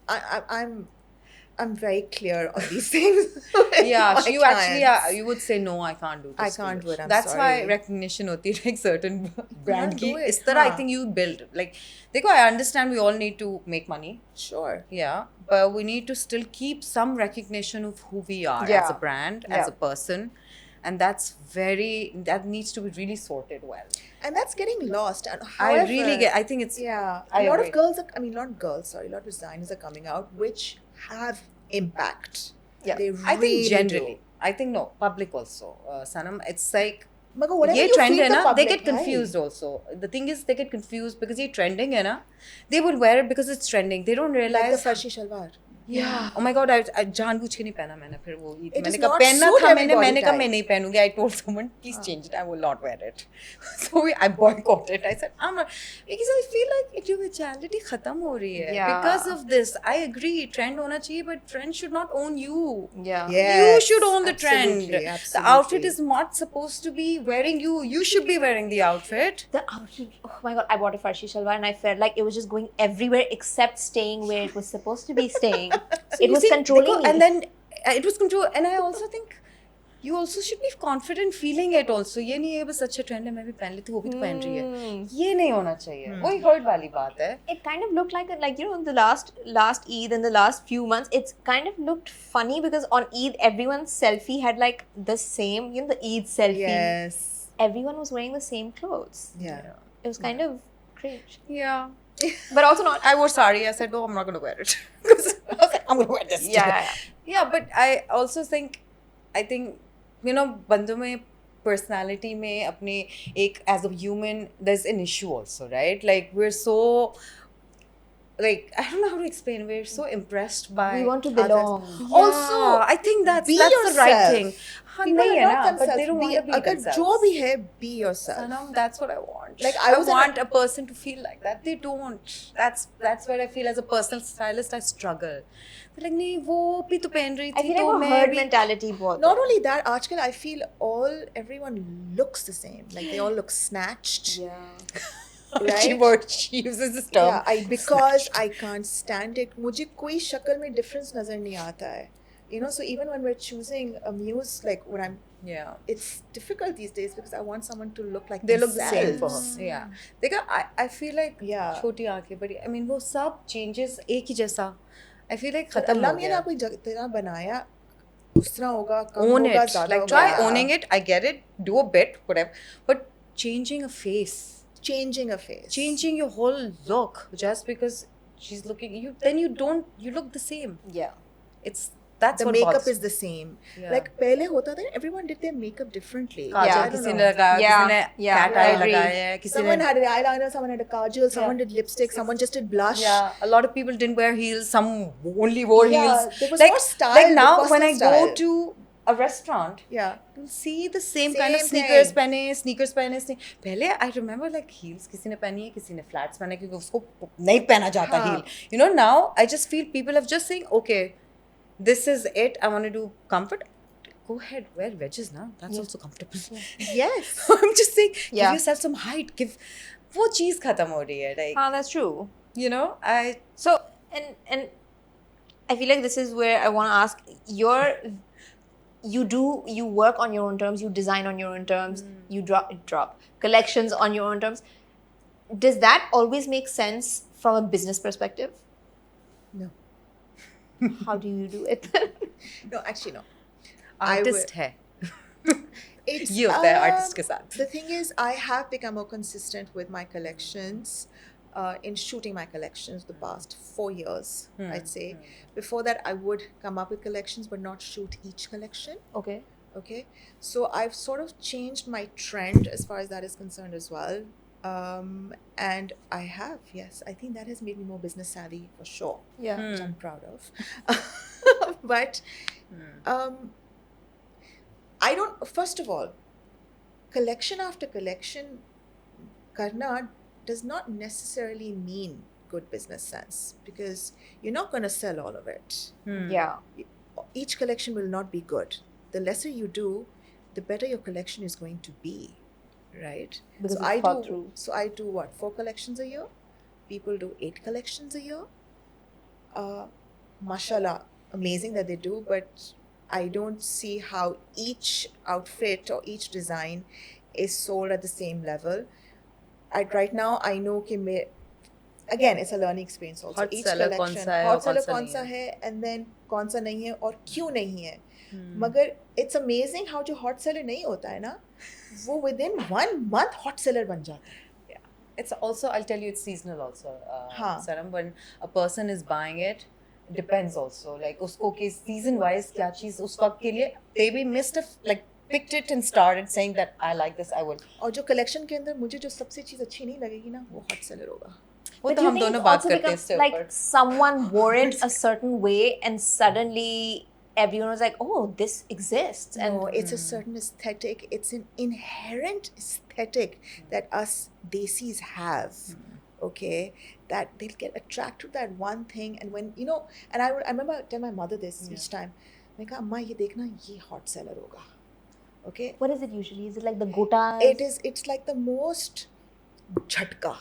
I'm very clear on these things. with Yeah, my so you actually clients. you would say no, I can't do this. I to can't you. do it, I'm That's why sorry. recognition होती है like certain brand की. do it, इस तरह I हाँ. think you build like देखो I understand we all need to make money. Sure. Yeah, but we need to still keep some recognition of who we are Yeah. as a brand, as Yeah. a person, and that needs to be really sorted well. And that's getting lost. And I really however- get. I think it's Yeah, I a lot agree. of girls. A lot of girls. Sorry, a lot of designers are coming out which have impact. Yeah. They I think really generally. do. I think no public also. Sanam, it's like मगर whatever ये you trend feed है the ना, they public, get confused also. The thing is, they get confused because ये trending है ना. They would wear it because it's trending. They don't Like realize. the farshi shalwar. Yeah. Oh my God, I जानबूझ के नहीं पहना मैंने फिर वो ईद. It मैंने does कहा not पहनना suit था every body मैंने कहा type. मैं नहीं पहनूंगी. I told someone, please change it. I will not wear it. So I boycotted. I said, I'm not because I feel like individuality खत्म हो रही है. Yeah. Because of this, I agree. Trend होना चाहिए, but trend should not own you. Yeah. You Yes, should own the trend. absolutely, The absolutely. outfit is not supposed to be wearing you. You should be wearing the outfit. The outfit. Oh my god! I bought a farshi shalwar and I felt like it was just going everywhere except staying where it was supposed to be staying. So It you was see, controlling me. and then it was control. And I also think you also should be confident feeling it also. ये नहीं है बस अच्छा trend है मैं भी पहन लेती हूँ वो भी तो पहन रही है. ये नहीं होना चाहिए. वही hurt वाली बात है. It kind of looked like you know the last Eid and the last few months it's kind of looked funny because on Eid everyone's selfie had like the same the Eid selfie. Yes. Everyone was wearing the same clothes. Yeah. It was kind of cringe, Yeah. but also not. I wore sari. I said, no, I'm not going to wear it. 'Cause I was like, I'm going to wear this. Yeah, today. yeah, Yeah, but I also think, you know, बंदों में personality में अपने एक as a human there's an issue also, right? Like we're so like I don't know how to explain. We're so impressed by We want to others. belong. Also, I think that's be the right yourself. thing. हाँ People नहीं are है not ना, but themselves. they don't want to be अगर themselves. जो भी है, be yourself. Sanam, that's what I want. Like, I I was in want a person to feel like that. They don't. That's where I feel as a personal stylist I struggle. They're like नहीं वो भी तो पहन रही I थी feel तो like वो मैं herd भी mentality बहुत Not है. only that, आजकल I feel everyone looks the same. Like they all look snatched. Yeah. Right? she uses this term. Yeah, because I can't stand it. मुझे कोई शक्ल में difference नजर नहीं आता है. You know, so even when we're choosing a muse, like when I'm, Yeah. it's difficult these days because I want someone to look like They look the same for themselves. her. Yeah. देखा, I feel like Yeah. छोटी आंखें बड़ी. I mean वो सब changes एक ही जैसा. I feel like So खत्म अल्लाह हो मियाँ ने गया. आपको एक तरह बनाया, उस तरह होगा, कम Own होगा, it. ज़्यादा Like होगा. try Yeah. owning it. I get it. Do a bit, whatever. But changing a face, Changing a face. changing your whole look just because she's looking you, then you look the same. Yeah. That's The what makeup bothers is the same. Yeah. Like पहले होता था, everyone did their makeup differently. Kajal Yeah. I don't किसी know. ने लगाया, Yeah. किसी ने Yeah. cat I eye agree. लगाया है, किसी Someone ने had an eyeliner, someone had a kajal, someone Yeah. did lipstick, someone just did blush. yeah, a lot of people didn't wear heels, some only wore Yeah, heels. there was like, more style, like now there was when I personal go style. to a restaurant, Yeah. you'll see the same kind of Same sneakers thing. पहने पहले I remember like heels किसी ने पहनी है, किसी ने flats पहने क्योंकि उसको नहीं पहना जाता हाँ. heel. You know, now I just feel people have just saying okay, this is it, I want to do comfort. Go ahead, wear wedges now. That's also comfortable. Yes. I'm just saying, Yeah. give yourself some height. वो चीज़ खत्म हो रही है. Like, That's true. you know, So, and I feel like this is where I want to ask you work on your own terms, you design on your own terms, you drop collections on your own terms. Does that always make sense from a business perspective? No. How do you do it? No, actually no. artist है. It's, ये होता है artist के साथ. The thing is, I have become more consistent with my collections, in shooting my collections the past 4 years, I'd say. Before that, I would come up with collections but not shoot each collection. Okay. Okay, so I've sort of changed my trend as far as that is concerned as well. And I have, yes, I think that has made me more business savvy for sure, Yeah. which I'm proud of. But I don't, first of all, collection after collection karna does not necessarily mean good business sense because you're not going to sell all of it. Yeah. Each collection will not be good. The lesser you do, the better your collection is going to be, right? Because so it's I thought do. through. So I do what? 4 collections a year. People do 8 collections a year. Mashallah, amazing that they do, but I don't see how each outfit or each design is sold at the same level. Right now, I know कि again, it's a learning experience also. Hot Each seller collection, कौन सा है hot और seller कौन सा कौन नहीं सा है. है, and then कौन सा नहीं है और क्यों नहीं है. मगर it's amazing how जो hot seller नहीं होता है ना, वो within 1 month hot seller बन जाता है. It's also, I'll tell you, it's seasonal also. हाँ. Saram, when a person is buying it, depends also. Like, उसको कि season wise क्या चीज़ उस वक्त के लिए, they be picked it and started saying that I like this, I will. और जो collection के अंदर मुझे जो सबसे चीज़ अच्छी नहीं लगेगी ना, वो hot seller होगा. वो But तो do you हम think दोनों it's बात also करते हैं because, इससे like ऊपर. someone wore it a certain way and suddenly everyone was like, oh, this exists. And No, it's a certain aesthetic. It's an inherent aesthetic that us desis have. Okay, that they'll get attracted to that one thing, and when and I remember telling my mother this each time. मैं कहा अम्मा ये देखना ये hot seller होगा. Okay. what is it usually? Is it like the gotas? It's like the most jhatka.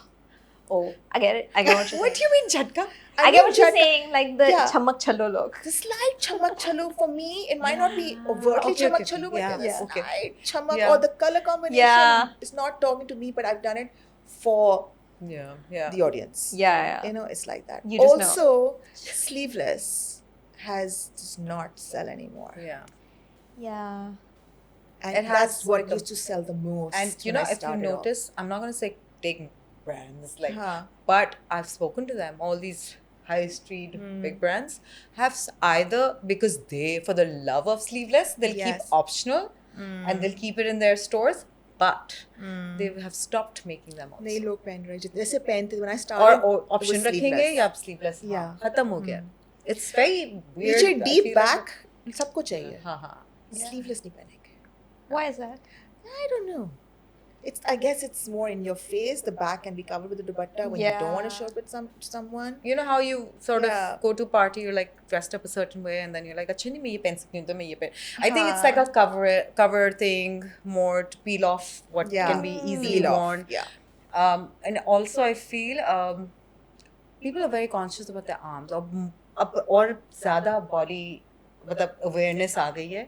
Oh, I get it. I get what you're What do saying. you mean jhatka? I get what you're jhatka- saying, like the Yeah. chamak chalo look. The slight chamak chalu for me, it might not be overtly Okay, chamak okay, chalu, okay. but Yeah, the okay. slight chamak Yeah. or the color combination Yeah. is not talking to me, but I've done it for Yeah. the audience. Yeah. It's like that. You just know. Also, sleeveless does not sell anymore. Yeah. Yeah. And It has that's what like the- used to sell the most. And you when know, I if you started off. notice, I'm not going to say take brands like, Huh. but I've spoken to them. All these high street big brands have either because they, for the love of sleeveless, they'll Yes. keep optional, and they'll keep it in their stores, but they have stopped making them also. नहीं लोग पहन रहे जितने जैसे पहनते when I और started option it was रखेंगे sleeveless. या आप स्लीवलेस Yeah. खत्म हो गया. It's very weird. नीचे I deep feel like- back सबको चाहिए हाँ हाँ. sleeveless नहीं पहनेंगे. Why is that? I don't know. I guess it's more in your face. The back can be covered with a dupatta when you don't want to Yeah. show up with someone. You know how you sort Yeah. of go to party, you're like dressed up a certain way, and then you're like, अच्छा नहीं मैं ये पहन सकती हूँ तो मैं ये पहन. I think it's like a cover thing more to peel off what Yeah. can be easily Peel off. worn. Yeah. And also I feel people are very conscious about their arms. और ज़्यादा body मतलब awareness आ गई है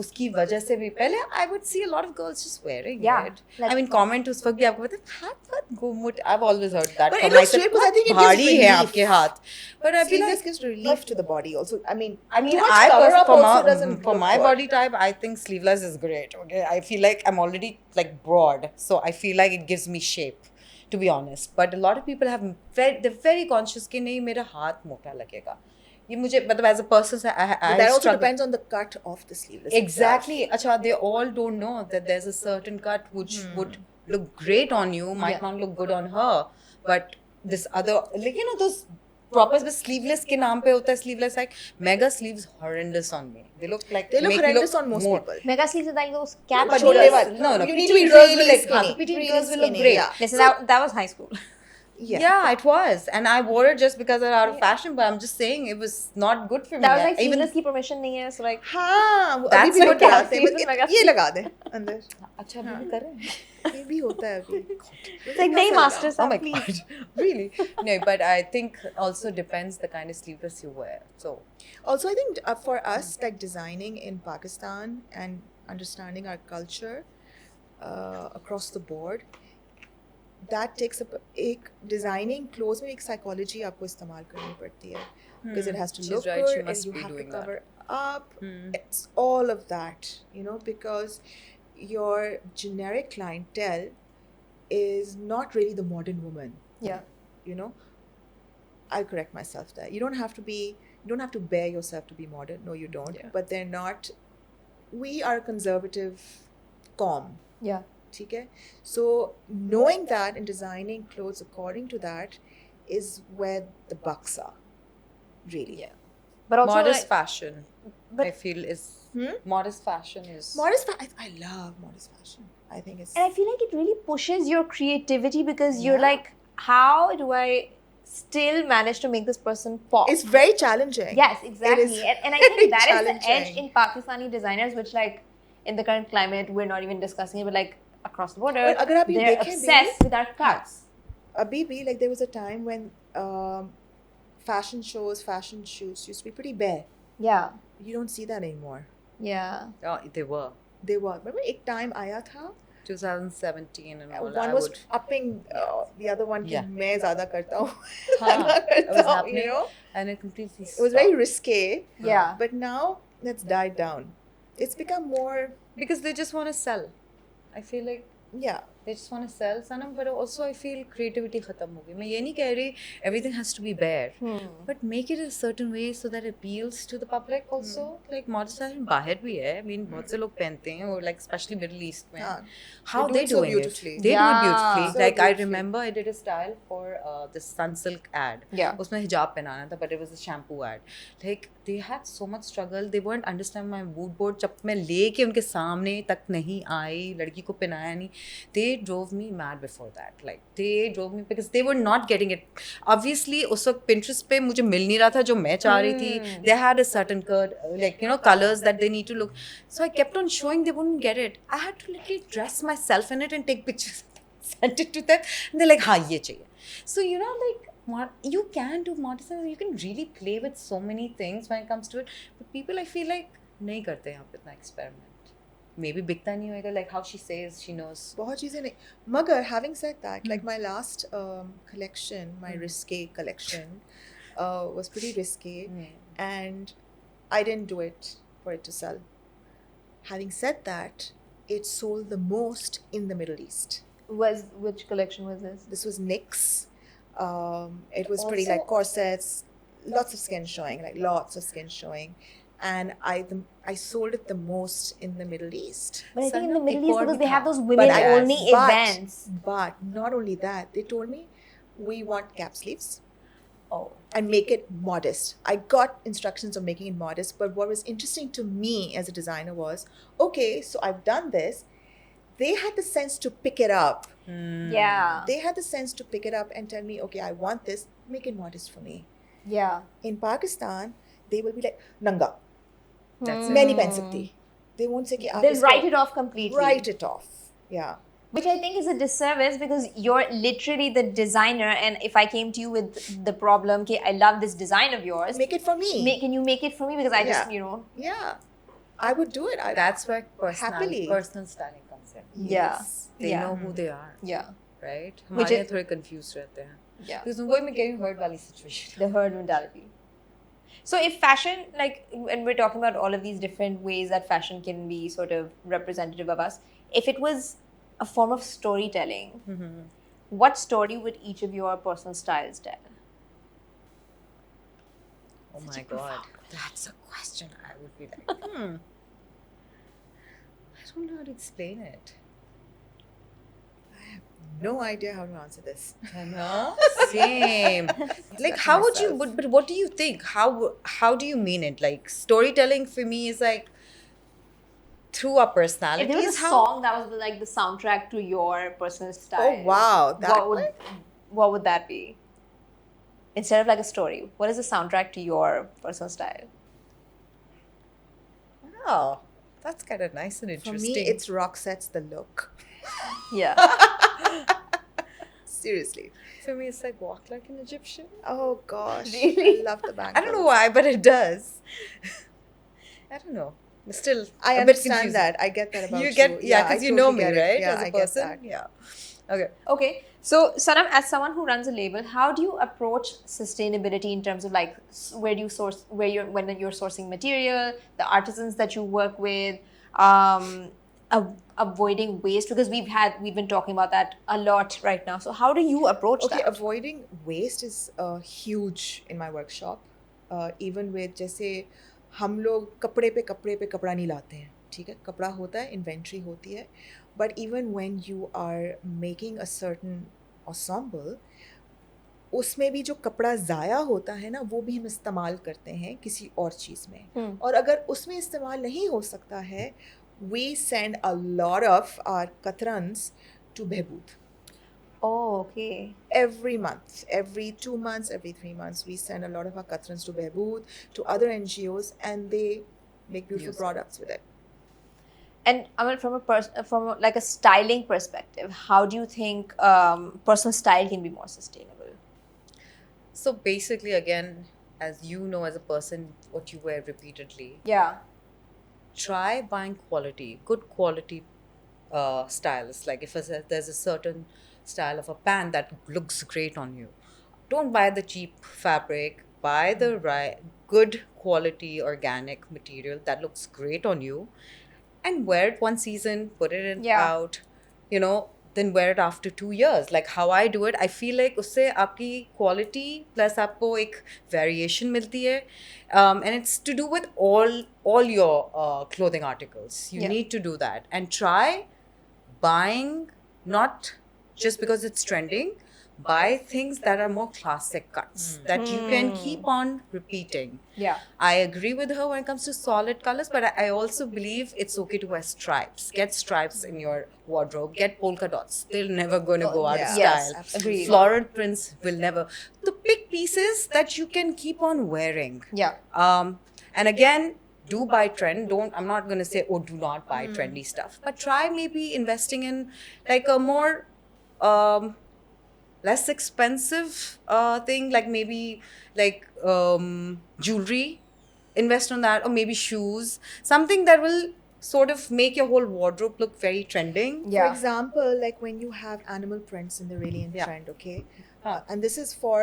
उसकी वजह से भी पहले I would see a lot of girls just wearing Yeah, it. like- I mean comment उस वक्त भी आपको पता है हाथ बहुत गोमुट. I've always heard that But from it looks myself. great because I think it gives भारी है relief. आपके हाथ. But I feel Sleeveless like gives relief to the body also. I mean, I too much cover up also doesn't for look my good. body type, I think sleeveless is great. Okay, I feel like I'm already like broad, so I feel like it gives me shape, to be honest. But a lot of people they're very conscious कि नहीं मेरा हाथ मोटा लगेगा. ये मुझे मतलब as a person I But that also struggle. depends on the cut of the sleeveless. Exactly. Acha, they all don't know that there's a certain cut which would look great on you, might not look good on her, but this other, like you know, those proper sleeveless के नाम पे होता है sleeveless, like mega sleeves horrendous on me. They look like They look make me horrendous on most more. people. Mega sleeves are like those cap But sleeves. छोटे वाले. No, You need petite to be girls will really like skinny. petite Really girls will look skinny, great. yeah. Listen, that was high school. Yeah. It was, and I wore it just because they're out of fashion. But I'm just saying it was not good for me. That was like Even sleeveless की permission नहीं है, so like हाँ वो That's अभी भी what लोग लगाते हैं sleeves but में mega ये लगा दे अंदर अच्छा अभी भी कर रहे हैं. ये भी होता है अभी it's like नहीं master Oh साहब my please. god, really? No, but I think also depends the kind of sleeveless you wear. So Also, I think for us, like designing in Pakistan and understanding our culture across the board, that takes up एक designing clothes में एक psychology आपको इस्तेमाल करनी पड़ती है because it has to She's look right, she good must and you be have to doing that. cover up. It's all of that, you know, because your generic clientele is not really the modern woman. Yeah. You know, I'll correct myself there. You don't have to bear yourself to be modern. No, you don't. Yeah. But they're not. We are a conservative calm. Yeah. ठीक है? So knowing that and designing clothes according to that is where the bucks are. Really. Yeah. But also modest like, fashion, but- I feel is modest fashion is I love modest fashion. I think it's and I feel like it really pushes your creativity because you're Yeah. like, how do I still manage to make this person pop? it's very challenging. Yes, exactly. is And I think very that is the edge challenging. in Pakistani designers, which like in the current climate we're not even discussing it, but like across the border, But अगर आप ये they're देखें भी- obsessed with our cuts. Abhi bhi, like there was a time when fashion shows, fashion shoots used to be pretty bare. Yeah. You don't see that anymore. Yeah. they were They were. Remember एक time आया था 2017 and all. one I was would, upping the other one कि Yeah. मैं ज़्यादा करता हूँ हाँ, ज़्यादा it was करता हूँ, happening, you know. and it completely It was very stopped. risky, Yeah. but now that's died down. It's become more, because they just want to sell. I feel like yeah. they just want to sell Sanam, but also I feel creativity खत्म हो गई. मैं ये नहीं कह रही everything has to be bare, but make it a certain way so that it appeals to the public also. Like modest fashion बाहर भी है. I mean बहुत से लोग पहनते हैं और like especially Middle East में. हाँ. How They do they it so doing beautifully. it? They do it Yeah. beautifully. So Like I beautifully. remember I did a style for this Sunsilk ad. Yeah. उसमें हिजाब पहनाना था, but it was a shampoo ad. Like they had so much struggle. They weren't understand my mood board. जब मैं लेके उनके सामने तक नहीं आई, लड़की को पहनाया नहीं. They drove me mad before that. Like they drove me because they were not getting it. Obviously उस वक्त Pinterest पे मुझे मिल नहीं रहा था जो मैं चाह रही थी. They had a certain like you know colors that they need to look. So I kept on showing, they wouldn't get it. I had to literally dress myself in it and take pictures. Sent it to them and they're like हाँ ये चाहिए. So you know like you can do modest, you can really play with so many things when it comes to it, but people I feel like नहीं करते यहाँ पे इतना experiment. Maybe बिकता नहीं होएगा, like how she says she knows. बहुत चीज़ें नहीं. मगर having said that, like my last collection, my risque collection, was pretty risky, and I didn't do it for it to sell. Having said that, it sold the most in the Middle East. Which collection was this? This was NYX. It was pretty Also- like corsets, lots of skin showing, like lots of skin showing. and I sold it the most in the Middle East. But I think in the Sanam, Middle ek East, aur because bhi they have tha. those women But only but- events. But not only that, they told me we want cap sleeves Oh. and make it modest. I got instructions of making it modest, but what was interesting to me as a designer was, okay, so I've done this. They had the sense to pick it up. Yeah. They had the sense to pick it up and tell me, okay, I want this, make it modest for me. Yeah. In Pakistan, they will be like, Nanga, That's मैं नहीं पहन सकती. They won't say कि आप They'll इसको- write it off completely. Write it off. Yeah. Which I think is a disservice because you're literally the designer, and if I came to you with the problem, okay, I love this design of yours, Make it for me. can you make it for me? Because I just, Yeah. Yeah. I would do it. That's where Happily. personal styling comes in. Yeah. They Yeah. know who they are, Yeah. right? Which हमारे is- थोड़े confused रहते हैं. Yeah. Because वही मैं कह रही हूँ hurt वाली situation. The herd mentality. So if fashion, like, when we're talking about all of these different ways that fashion can be sort of representative of us, if it was a form of storytelling, what story would each of your personal styles tell? Oh my god, that's a question. I would be like, I don't know how to explain it. No idea how to answer this. I know. Same. Like, how would you? But what do you think? How do you mean it? Like, storytelling for me is like through our If there personalities. was a song that was like the soundtrack to your personal style, Oh, wow. That what would that be? Instead of like a story, what is the soundtrack to your personal style? Oh, that's kind of nice and For interesting. me, it's Roxette's The Look. Yeah. Seriously. for me, it's like walk like an Egyptian. Oh gosh. Really? I love the bangles. I don't know why, but it does. I don't know. Still, I a bit understand confusing. that. I get that about you. You get I because you know totally me, get it. right? Yeah, As a I get person. that. Yeah. Okay. Okay, so Sanam, as someone who runs a label, how do you approach sustainability in terms of like where do you source, when you're sourcing material, the artisans that you work with, avoiding waste, because we've been talking about that a lot right now. So how do you approach Okay, that? avoiding waste is huge in my workshop. Even with जैसे हम लोग कपड़े पे कपड़ा नहीं लाते हैं, ठीक है, कपड़ा होता है, इन्वेंट्री होती है, but even when you are making a certain ensemble, उसमें भी जो कपड़ा ज़ाया होता है ना, वो भी हम इस्तेमाल करते हैं किसी और चीज़ में, और अगर उसमें इस्तेमाल नहीं हो सकता है, we send a lot of our katrans to Behbood. Oh, okay. Every month, every 2 months, every 3 months, we send a lot of our katrans to Behbood, to other NGOs, and they make beautiful Use it. products with it. And I mean, from like a styling perspective, how do you think personal style can be more sustainable? So basically, again, as you know, as a person, what you wear repeatedly, Yeah. try buying good quality styles. Like if there's a certain style of a pant that looks great on you, don't buy the cheap fabric. Buy the good quality organic material that looks great on you, and wear it one season. Put it in Yeah. out, then wear it after 2 years. Like how I do it, I feel like usse aapki quality plus aapko ek variation milti hai, and it's to do with all your clothing articles. You Yeah. need to do that and try buying not just because it's trending. Buy things that are more classic cuts that you can keep on repeating. Yeah. I agree with her when it comes to solid colors, but I also believe it's okay to wear stripes. Get stripes in your wardrobe. Get polka dots. They're never going to go out of yeah. style. Yes, agreed. Floral prints will never. So pick pieces that you can keep on wearing. Yeah. And again, do buy trend. I'm not going to say, oh, do not buy trendy stuff. But try maybe investing in like a more less expensive thing, like maybe like jewelry. Invest on that, or maybe shoes. Something that will sort of make your whole wardrobe look very trending. Yeah. For example, like when you have animal prints in the really in Yeah. trend, okay? And this is for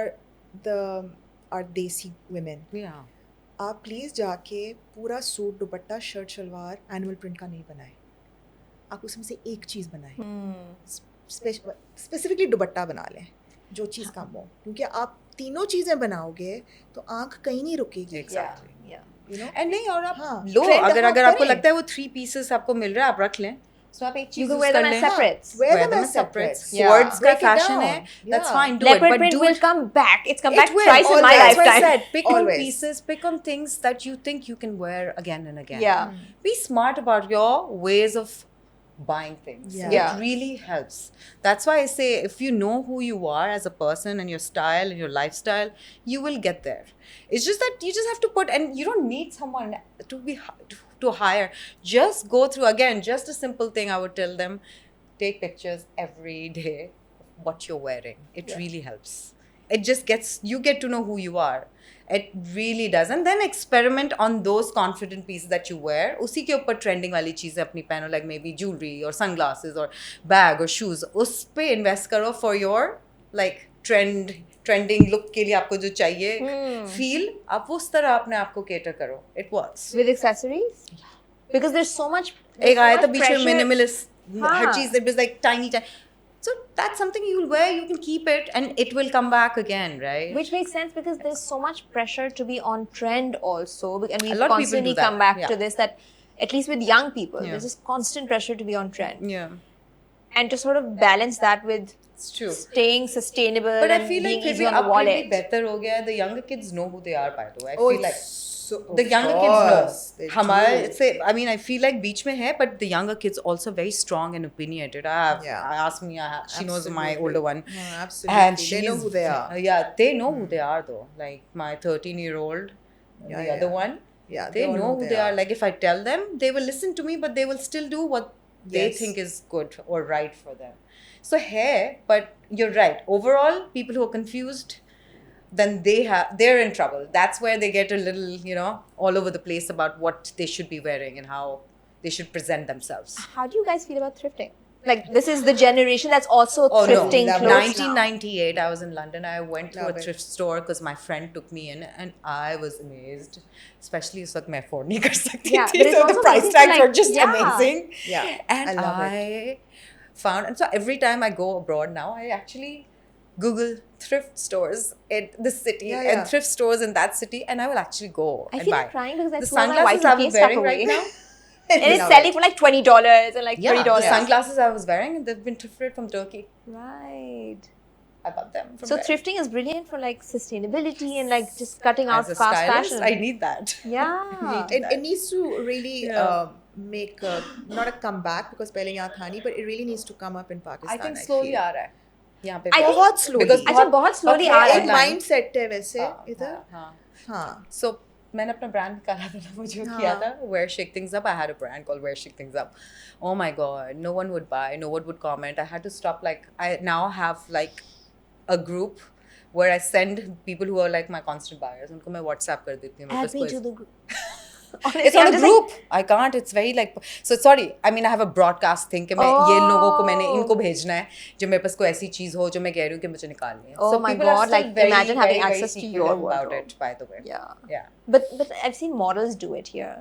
our desi women. Yeah. आप please जाके पूरा suit dupatta shirt salwar animal print का नहीं बनाएं, आप उसमें से एक चीज़ बनाएं, स्पेसिफिकली दुपट्टा बना लें जो चीज़ कम हो, क्योंकि आप तीनों चीज़ें बनाओगे तो आंख कहीं नहीं रुकेगी. Exactly. Yeah. you know. And नहीं और आप हाँ, लो trend अगर हाँ अगर आपको करें। लगता है वो 3 pieces आपको मिल रहा है आप रख लें. So आप एक चीज You can use wear them कर as लें. separates. Wear them as separates. Yeah. Swords का Break it fashion down. है. That's Yeah. fine. Do Leopard it, but print do will it. come back. It's come It back will, twice in my always. That's why I lifetime. said pick on Always. pieces, pick on things that you think you can wear again and again. Yeah. Be smart about your ways of buying things. Yeah. Yeah. It really helps. That's why I say if you know who you are as a person and your style and your lifestyle, you will get there. It's just that you just have to put, and you don't need someone to hire. Just go through again. Just a simple thing I would tell them: take pictures every day of what you're wearing. It really helps. It just you get to know who you are. It really does. And then experiment on those confident pieces that you wear. उसी के ऊपर trending वाली चीज़ें अपनी पहनो, like maybe jewelry or sunglasses or bag or shoes. उस पे invest करो for your like trending look के लिए आपको जो चाहिए feel. आप उस तरह अपने आप को cater करो. It works. With accessories? Because there's so much. एक आया था बीच में minimalist. हाँ. हर चीज़ it was like tiny. So that's something you'll wear, you can keep it, and it will come back again, right? Which makes sense because there's so much pressure to be on trend also. And we A lot of people constantly do that, come back yeah. to this that at least with young people, Yeah. there's this constant pressure to be on trend. Yeah, And to sort of balance that with it's true. staying sustainable But I and feel like being फिर easy भी on the upgrade भी wallet. better हो गया है. The younger kids know who they are, by the way. I Oh, feel like so, the younger kids know. they हमारे do. से, I mean, I feel like बीच में है, but the younger kids also very strong and opinionated. Yeah. I ask me, she knows my Absolutely. older one. No, absolutely. And They know she's- who they are. Yeah, they know who they are though. Like my 13-year-old, Yeah, the yeah. other one. Yeah, They all know who they are. Like if I tell them, they will listen to me, but they will still do what they Yes. think is good or right for them. So hair, but you're right. Overall, people who are confused, then they're in trouble. That's where they get a little, all over the place about what they should be wearing and how they should present themselves. How do you guys feel about thrifting? Like this is the generation that's also Oh no! thrifting love clothes it. now. 1998, I was in London. I went to Love a it. thrift store because my friend took me in, and I was amazed. Especially उस वक्त मैं afford नहीं कर सकती Yeah, थी, but it's so the also price amazing to, tags were like, just yeah. amazing. Yeah, And I love I found, and so every time I go abroad now, I actually Google thrift stores in this city Yeah, yeah. and thrift stores in that city, and I will actually go I and feel buy. like crying because I The threw all my sunglasses Y2K I'm stuff wearing away. right now. And it's Love selling it. for like $20 and like Yeah, $30. the sunglasses I was wearing, they've been thrifted from Turkey. Right. I bought them from So there. thrifting is brilliant for like sustainability and like just cutting out As a fast stylist, fashion. I need that. Yeah. It needs to really Yeah. make not a comeback because पहले यहाँ था नहीं, but it really needs to come up in Pakistan. I think slowly feel. आ रहा है यहाँ पे. I think- बहुत slowly. Because अच्छा बहुत slowly आ रहा एक है. mindset है वैसे इधर. हाँ. हाँ. So मैंने अपना brand निकाला था ना, वो जो हाँ. किया था Wear Shake Things Up. I had a brand called Wear Shake Things Up. Oh my god, no one would buy, no one would comment. I had to stop. Like I now have like a group where I send people who are like my constant buyers. उनको मैं WhatsApp कर देती हूँ. मेरे Add पास me कोई- to the group. It's on the group. I can't. It's very like. So sorry. I mean, I have a broadcast thing कि मैं ये लोगों को मैंने इनको भेजना है जो मेरे पास कोई ऐसी चीज हो जो मैं कह रही हूँ कि मुझे निकालनी है. Oh So my people are God, still like, very, imagine having very, access very to secretive your about wardrobe. it. By the way. Yeah. Yeah. But I've seen models do it here.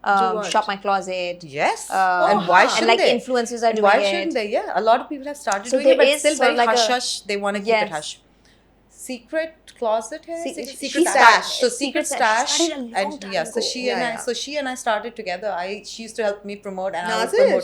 what? Shop My Closet. Yes. And why huh. shouldn't and like they? influencers are And doing why it. shouldn't they? Yeah, a lot of people have started So doing it, there but is still sort very of like hush a- hush. They want to keep Yes. it hush. Secret closet है. Secret stash. So Secret secret stash. stash. Started a long And time yeah, so ago. she Yeah, and I, yeah. so she and I started together. She used to help me promote, and I would Nazir.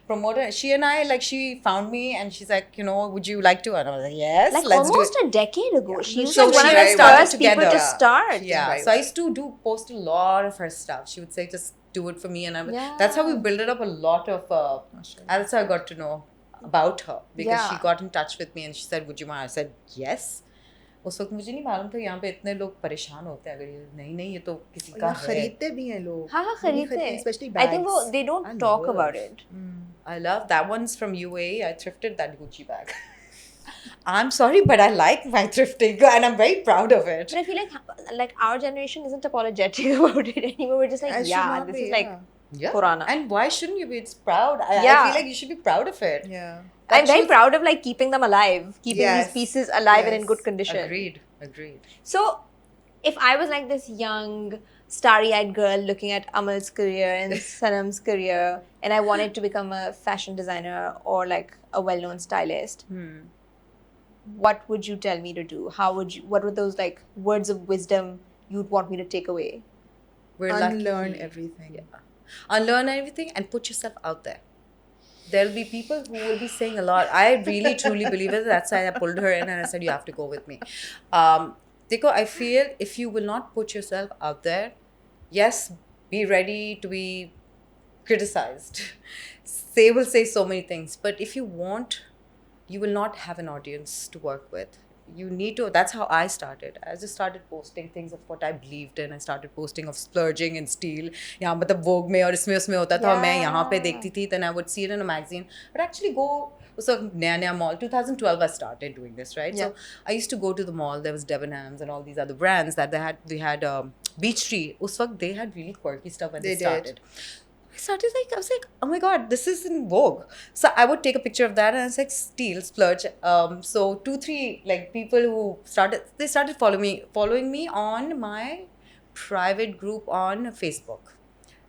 promote her. She and I, like, she found me and she's like, would you like to? And I was like, yes, Like let's do almost it. a decade ago. She was So like one she of and I the started first people together. to start. Yeah, Right, so I right. used to post a lot of her stuff. She would say, just do it for me, and Yeah. that's how we built up a lot of. That's how I got to know about her because Yeah. she got in touch with me and she said, "Would you mind?" I said, "Yes." उस वक्त मुझे नहीं मालूम था यहाँ पे इतने लोग परेशान होते हैं अगर नहीं ये तो किसी का यहाँ है. खरीदते भी हैं लोग. हाँ हाँ खरीदते हैं. Especially I think bags. they don't I talk love about it. it. I love that one's from UAE. I thrifted that Gucci bag. I'm sorry, but I like my thrifting and I'm very proud of it. But I feel like our generation isn't apologetic about it anymore. We're just like, I should yeah, not this be, is like yeah. Yeah. Purana. And why shouldn't you be? It's proud. I Yeah. feel like you should be proud of it. Yeah. I'm very should- proud of like keeping them alive, keeping Yes. these pieces alive and in Yes. good condition. Agreed. Agreed. So, if I was like this young, starry-eyed girl looking at Amal's career and Sanam's career, and I wanted to become a fashion designer or like a well-known stylist, what would you tell me to do? What were those like words of wisdom you'd want me to take away? We're Unlearn lucky. everything. Yeah. Unlearn everything and put yourself out there. There'll be people who will be saying a lot. I really truly believe it. That's why I pulled her in and I said, you have to go with me. Dekho, I feel if you will not put yourself out there, yes, be ready to be criticized. They will say so many things. But if you want, you will not have an audience to work with. You need to. That's how I started. I just started posting things of what I believed in. I started posting of splurging in steel. यहाँ मतलब Vogue में और इसमें उसमें होता था. मैं यहाँ पे देखती थी. Then I would see it in a magazine. But actually go. So नया mall. 2012 I started doing this, right? Yeah. So I used to go to the mall. There was Debenhams and all these other brands that they had. We had Beach Tree. उस वक्त they had really quirky stuff when they They did. started. I was like, oh my god, this is in Vogue. So I would take a picture of that and I was like, steal, splurge. So 2-3 like people who started following me on my private group on Facebook.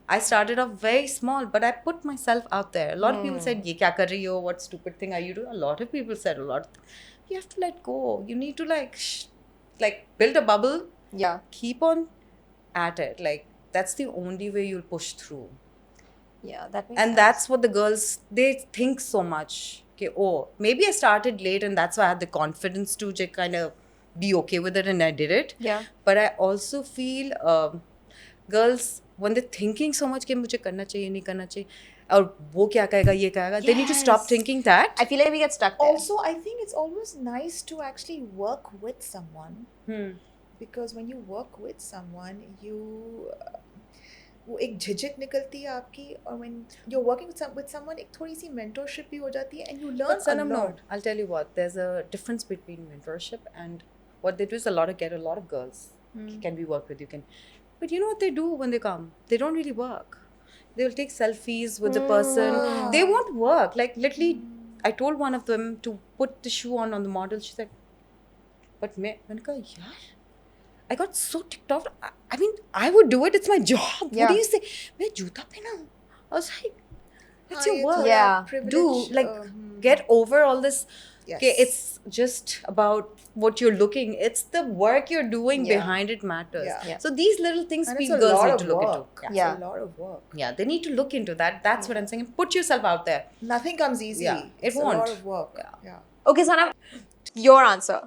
I started off very small, but I put myself out there. A lot of people said, "Ye kya kar rahi ho? What stupid thing are you doing?" A lot of people said a lot. You have to let go. You need to like build a bubble. Yeah. Keep on at it. Like that's the only way you'll push through. Yeah, that makes And sense. that's what the girls, they think so much. Okay, oh, maybe I started late and that's why I had the confidence to just kind of be okay with it and I did it. Yeah. But I also feel girls, when they're thinking so much कि मुझे करना चाहिए नहीं करना चाहिए और वो क्या कहेगा ये कहेगा, they need to stop Yes. thinking that. I feel like we get stuck there. Also, I think it's always nice to actually work with someone, because when you work with someone, you वो एक झिझक निकलती है आपकी, और when you're working with someone एक थोड़ी सी mentorship भी हो जाती है and you learn But Sanam, a no, lot. I'll tell you what, there's a difference between mentorship and what they do is a lot of girls can be worked with. You can, but you know what they do when they come? They don't really work. They will take selfies with the person. They won't work. Like literally, I told one of them to put the shoe on the model. She's like, but मैंने कहा यार, I got so ticked off. I mean, I would do it. It's my job. What Yeah. do you say? मैं जूता पहना. I was like, it's your ये work. थोड़ा Yeah. privilege, Do like get over all this. Yes. Okay, it's just about what you're looking. It's the work you're doing Yeah. behind it matters. Yeah. Yeah. So these little things and we it's a girls lot need of to look work. into. It's Yeah. a lot of work. Yeah, they need to look into that. That's what I'm saying. Put yourself out there. Nothing comes easy. Yeah, it It's a won't. lot of work. Yeah. Yeah. Okay, Sanam, your answer.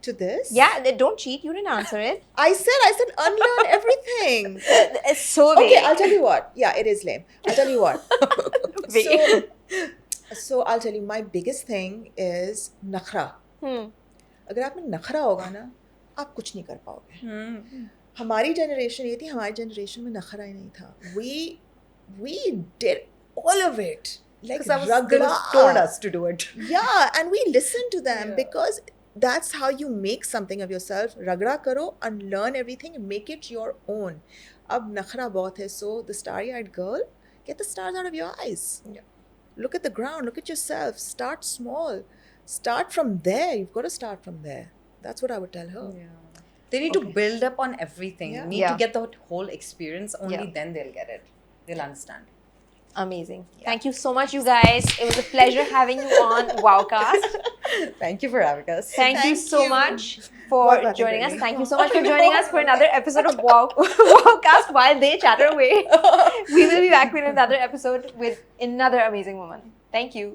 To this? Yeah, don't cheat. You didn't answer it. I said unlearn everything. It's so Okay, vague. I'll tell you what. Yeah, it is lame. I'll tell you what. Vague. So I'll tell you, my biggest thing is nakhra. अगर आप में नखरा होगा ना, आप कुछ नहीं कर पाओगे. हमारी जनरेशन ये थी, हमारी जनरेशन में नखरा ही नहीं था. We did all of it. Like Because ragda. told us to do it. Yeah, and we listen to them Yeah. because that's how you make something of yourself. Ragda karo and learn everything and make it your own. Ab nakhra bahut hai, so the starry-eyed girl, get the stars out of your eyes. Yeah. Look at the ground, look at yourself. Start small. Start from there. You've got to start from there. That's what I would tell her. Yeah. They need to build up on everything. Yeah. Need Yeah. to get the whole experience. Only Yeah. then they'll get it. They'll understand. Amazing. Thank you so much, you guys. It was a pleasure having you on Wowcast. Thank you for having us. Thank you Thank so you. much for What was it, joining us. really? Thank you so much for joining us for another episode of Wowcast while they chatter away. We will be back with another episode with another amazing woman. Thank you.